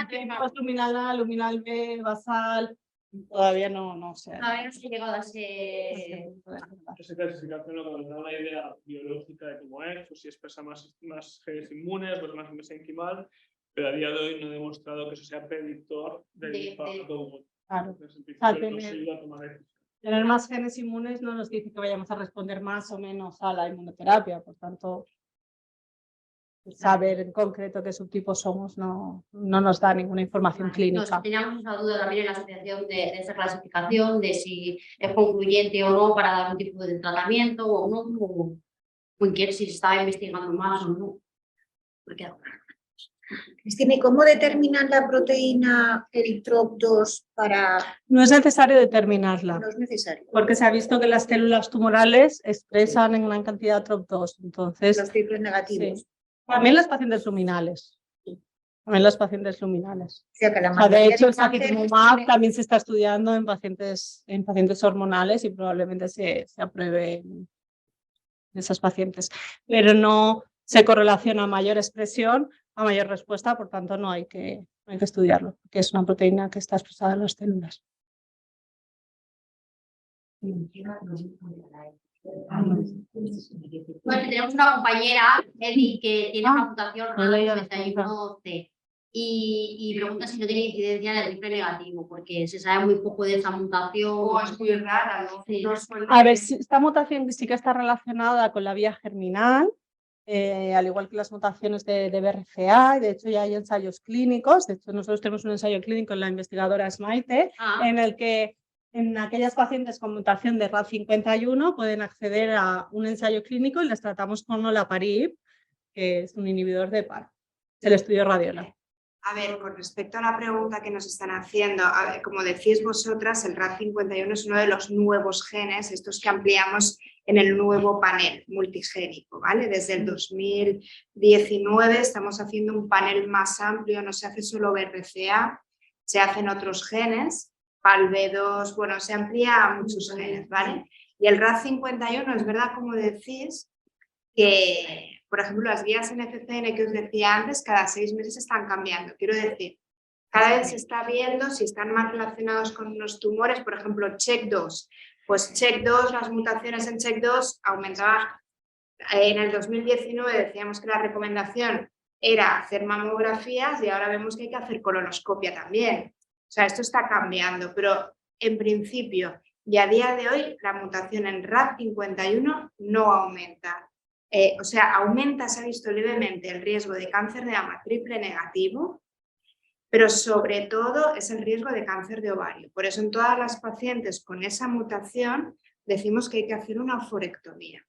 tipos luminal A, luminal B, basal. Todavía no sé. Todavía no se ha llegado a ese... Esa clasificación lo que nos da una idea biológica de cómo es, o si expresa más genes inmunes, pues más mesenquimal, pero a día de hoy no he demostrado que eso sea predictor del impacto. Claro. Tener más genes inmunes no nos dice que vayamos a responder más o menos a la inmunoterapia, por tanto, saber en concreto qué subtipo somos no nos da ninguna información clínica. Teníamos esa duda también en la asociación de esa clasificación, de si es concluyente o no para dar un tipo de tratamiento o no, o si se estaba investigando más o no. Porque... Cristina, ¿cómo determinan la proteína, el TROP2 para...? No es necesario determinarla. No es necesario. Porque se ha visto que las células tumorales expresan en gran cantidad TROP2. Entonces, los triples negativos. Sí. También las pacientes luminales. También los pacientes luminales. O sea, que de hecho, el saquetumumab también se está estudiando en pacientes hormonales y probablemente se apruebe en esas pacientes. Pero no se correlaciona a mayor expresión, a mayor respuesta, por tanto no hay que estudiarlo, porque es una proteína que está expresada en las células. Bueno, tenemos una compañera, Edith, que tiene una mutación RAD51C y pregunta si no tiene incidencia del triple negativo, porque se sabe muy poco de esa mutación. Es muy rara, ¿no? Sí. A ver, esta mutación sí que está relacionada con la vía germinal, al igual que las mutaciones de BRCA, y de hecho ya hay ensayos clínicos. De hecho, nosotros tenemos un ensayo clínico en la investigadora Smaite, en el que en aquellas pacientes con mutación de RAD51 pueden acceder a un ensayo clínico y les tratamos con olaparib, que es un inhibidor de PARP. El estudio Radiola. A ver, con respecto a la pregunta que nos están haciendo, como decís vosotras, el RAD51 es uno de los nuevos genes, estos que ampliamos en el nuevo panel multigénico, ¿vale? Desde el 2019 estamos haciendo un panel más amplio, no se hace solo BRCA, se hacen otros genes, PALB2, bueno, se amplía a muchos genes, ¿vale? Y el RAD51 es verdad, como decís, que... Por ejemplo, las guías NCCN que os decía antes, cada 6 meses están cambiando. Quiero decir, cada vez se está viendo si están más relacionados con los tumores. Por ejemplo, CHEK2. Pues CHEK2, las mutaciones en CHEK2 aumentaban. En el 2019 decíamos que la recomendación era hacer mamografías y ahora vemos que hay que hacer colonoscopia también. O sea, esto está cambiando, pero en principio y a día de hoy la mutación en RAD51 no aumenta. O sea, aumenta, se ha visto levemente el riesgo de cáncer de mama triple negativo, pero sobre todo es el riesgo de cáncer de ovario. Por eso en todas las pacientes con esa mutación decimos que hay que hacer una forectomía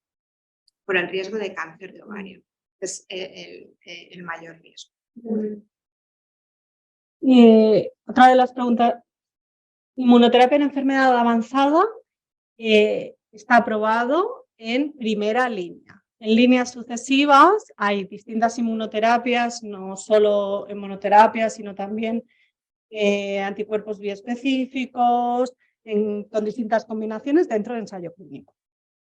por el riesgo de cáncer de ovario. Es el mayor riesgo. Otra de las preguntas, inmunoterapia en enfermedad avanzada está aprobado en primera línea. En líneas sucesivas hay distintas inmunoterapias, no solo inmunoterapia, sino también anticuerpos biespecíficos, con distintas combinaciones dentro del ensayo clínico.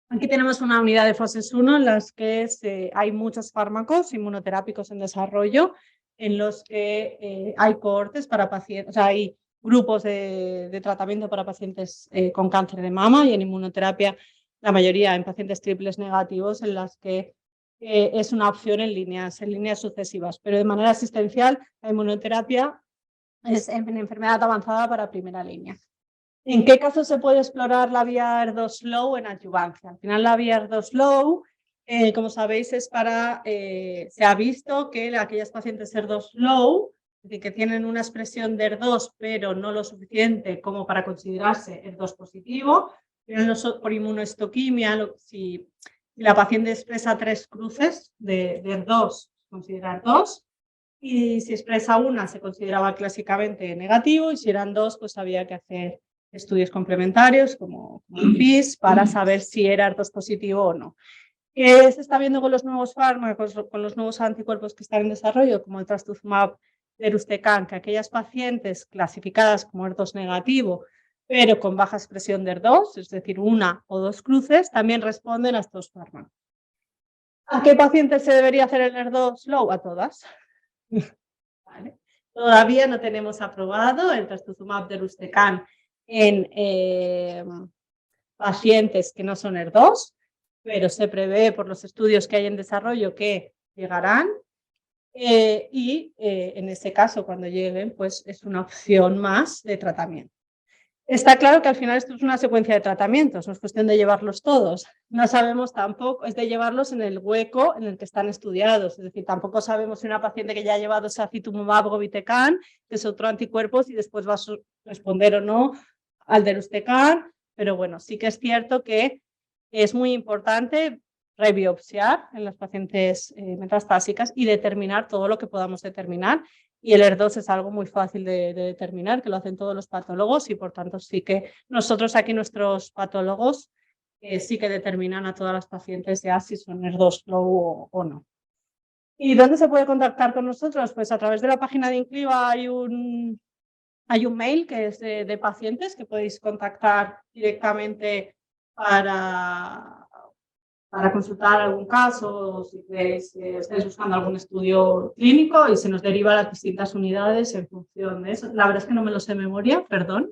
Aquí tenemos una unidad de fases 1 en las que hay muchos fármacos inmunoterápicos en desarrollo, en los que hay cohortes para pacientes, o sea, hay grupos de tratamiento para pacientes con cáncer de mama, y en inmunoterapia la mayoría en pacientes triples negativos, en las que es una opción en líneas sucesivas, pero de manera asistencial la inmunoterapia es en enfermedad avanzada para primera línea. ¿En qué caso se puede explorar la vía ERDO-SLOW en adyuvancia? Al final la vía ERDO-SLOW, como sabéis, es para, se ha visto que aquellas pacientes ERDO-SLOW, es decir, que tienen una expresión de ER2 pero no lo suficiente como para considerarse ER2 positivo, por inmunohistoquimia, si la paciente expresa 3 cruces de ER2, se considera ER2, y si expresa una se consideraba clásicamente negativo, y si eran 2 pues había que hacer estudios complementarios como el PIS para saber si era ER2 positivo o no. ¿Qué se está viendo con los nuevos fármacos, con los nuevos anticuerpos que están en desarrollo, como el trastuzumab deruxtecan? Que aquellas pacientes clasificadas como ER2 negativo, pero con baja expresión de ER2, es decir, 1 o 2 cruces, también responden a estos fármacos. ¿A qué pacientes se debería hacer el ER2 low? A todas. ¿Vale? Todavía no tenemos aprobado el trastuzumab deruxtecan en pacientes que no son ER2, pero se prevé por los estudios que hay en desarrollo que llegarán, y en este caso, cuando lleguen, pues es una opción más de tratamiento. Está claro que al final esto es una secuencia de tratamientos, no es cuestión de llevarlos todos. No sabemos tampoco, es de llevarlos en el hueco en el que están estudiados. Es decir, tampoco sabemos si una paciente que ya ha llevado sacituzumab govitecan, que es otro anticuerpo, si después va a responder o no al deruxtecan. Pero bueno, sí que es cierto que es muy importante rebiopsiar en las pacientes metastásicas y determinar todo lo que podamos determinar. Y el ER2 es algo muy fácil de determinar, que lo hacen todos los patólogos, y por tanto sí que nosotros aquí, nuestros patólogos, sí que determinan a todas las pacientes ya si son ER2 low o no. ¿Y dónde se puede contactar con nosotros? Pues a través de la página de Incliva hay un mail que es de pacientes que podéis contactar directamente para consultar algún caso, o si estáis buscando algún estudio clínico, y se nos deriva a las distintas unidades en función de eso. La verdad es que no me lo sé de memoria, perdón.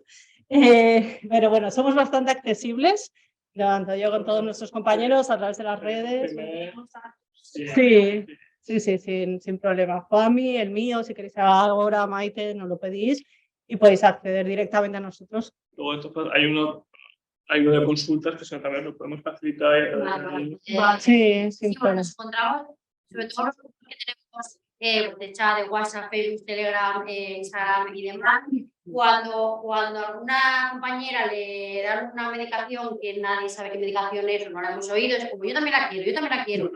Pero bueno, somos bastante accesibles, tanto yo con todos nuestros compañeros a través de las redes. Sí, sin problema. Juanmi, el mío, si queréis ahora, Maite, nos lo pedís y podéis acceder directamente a nosotros. Luego, entonces, hay una de consultas que también lo podemos facilitar. Sí, sin problema. Nos encontramos, sobre todo los grupos que tenemos de chat, de WhatsApp, Facebook, Telegram, Instagram y demás. Cuando alguna compañera le dan una medicación que nadie sabe qué medicación es o no la hemos oído, es como yo también la quiero.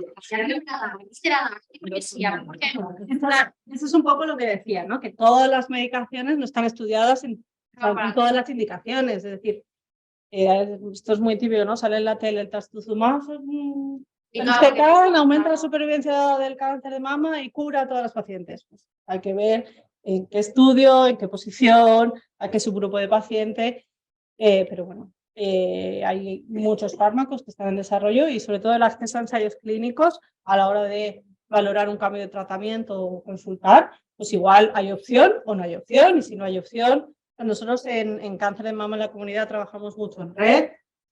Eso es un poco lo que decía, ¿no? Que todas las medicaciones no están estudiadas en todas las indicaciones, es decir, esto es muy típico, ¿no? Sale en la tele el trastuzumab, aumenta la supervivencia del cáncer de mama y cura a todas las pacientes. Pues hay que ver en qué estudio, en qué posición, a qué subgrupo de paciente, pero bueno, hay muchos fármacos que están en desarrollo, y sobre todo el acceso a ensayos clínicos a la hora de valorar un cambio de tratamiento o consultar, pues igual hay opción o no hay opción, y si no hay opción, nosotros en cáncer de mama en la comunidad trabajamos mucho en red,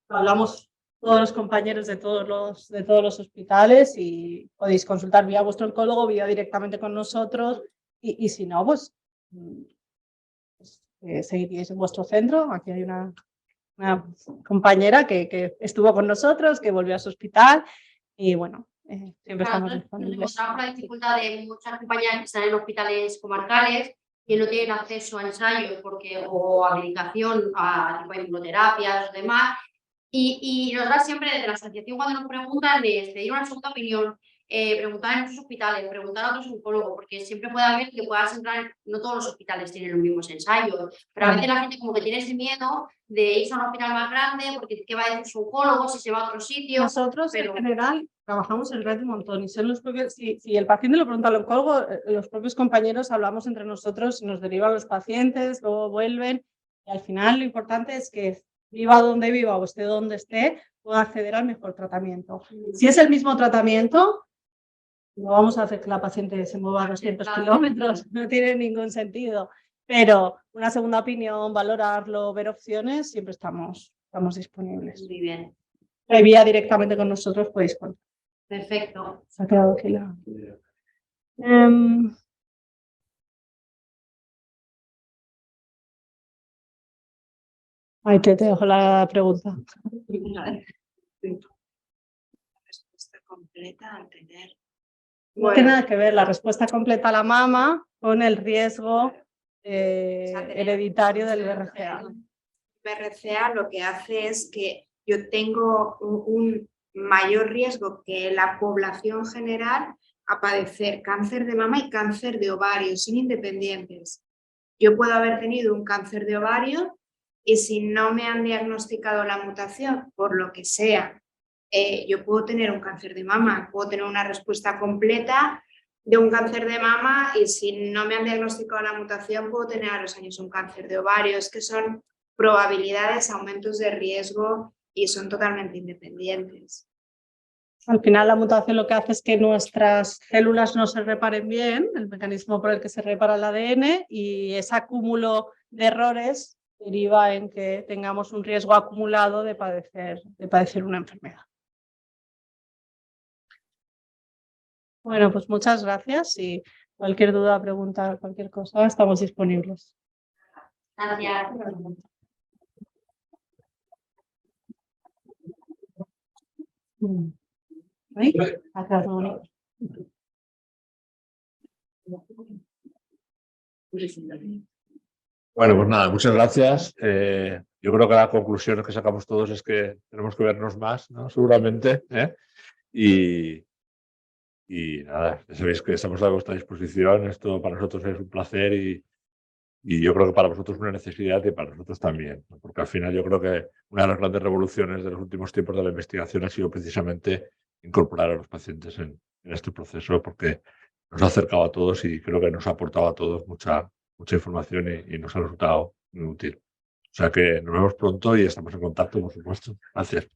hablamos todos los compañeros de todos los hospitales, y podéis consultar vía vuestro oncólogo, vía directamente con nosotros, y si no, pues seguiríais en vuestro centro. Aquí hay una compañera que estuvo con nosotros, que volvió a su hospital, y bueno, siempre estamos disponibles. Encontramos la dificultad de muchas compañías que están en hospitales comarcales que no tienen acceso a ensayos o a medicación, a tipo de inmunoterapias o demás, Y nosotras siempre desde la asociación cuando nos preguntan de pedir una segunda opinión, preguntar en otros hospitales, preguntar a otros oncólogos, porque siempre puede haber que puedas entrar, no todos los hospitales tienen los mismos ensayos, pero a veces la gente como que tiene ese miedo de irse a un hospital más grande, porque qué va a decir su oncólogo si se va a otro sitio. Nosotros en general trabajamos en red un montón y son los propios, si el paciente lo pregunta al oncólogo, los propios compañeros hablamos entre nosotros, nos derivan los pacientes, luego vuelven y al final lo importante es que viva donde viva o esté donde esté, pueda acceder al mejor tratamiento. Si es el mismo tratamiento, no vamos a hacer que la paciente se mueva 200 kilómetros, no tiene ningún sentido. Pero una segunda opinión, valorarlo, ver opciones, siempre estamos disponibles. Muy bien. Vía directamente con nosotros podéis contar. Perfecto. Se ha quedado aquí la... Ahí te dejo la pregunta. Respuesta completa al tener. No tiene nada que ver la respuesta completa a la mama con el riesgo hereditario del BRCA. BRCA lo que hace es que yo tengo un mayor riesgo que la población general a padecer cáncer de mama y cáncer de ovario, sin independientes. Yo puedo haber tenido un cáncer de ovario y si no me han diagnosticado la mutación, por lo que sea, yo puedo tener un cáncer de mama, puedo tener una respuesta completa de un cáncer de mama y si no me han diagnosticado la mutación, puedo tener a los años un cáncer de ovario. Es que son probabilidades, aumentos de riesgo y son totalmente independientes. Al final la mutación lo que hace es que nuestras células no se reparen bien, el mecanismo por el que se repara el ADN, y ese acúmulo de errores deriva en que tengamos un riesgo acumulado de padecer una enfermedad. Bueno, pues muchas gracias y cualquier duda, pregunta, cualquier cosa, estamos disponibles. Gracias. ¿Ahí? Atrás, Mónica. Bueno, pues nada, muchas gracias. Yo creo que la conclusión que sacamos todos es que tenemos que vernos más, ¿no? Seguramente. Y nada, ya sabéis que estamos a vuestra disposición. Esto para nosotros es un placer y yo creo que para vosotros una necesidad y para nosotros también, ¿no? Porque al final yo creo que una de las grandes revoluciones de los últimos tiempos de la investigación ha sido precisamente incorporar a los pacientes en este proceso, porque nos ha acercado a todos y creo que nos ha aportado a todos mucha información y nos ha resultado muy útil. O sea que nos vemos pronto y estamos en contacto, por supuesto. Gracias.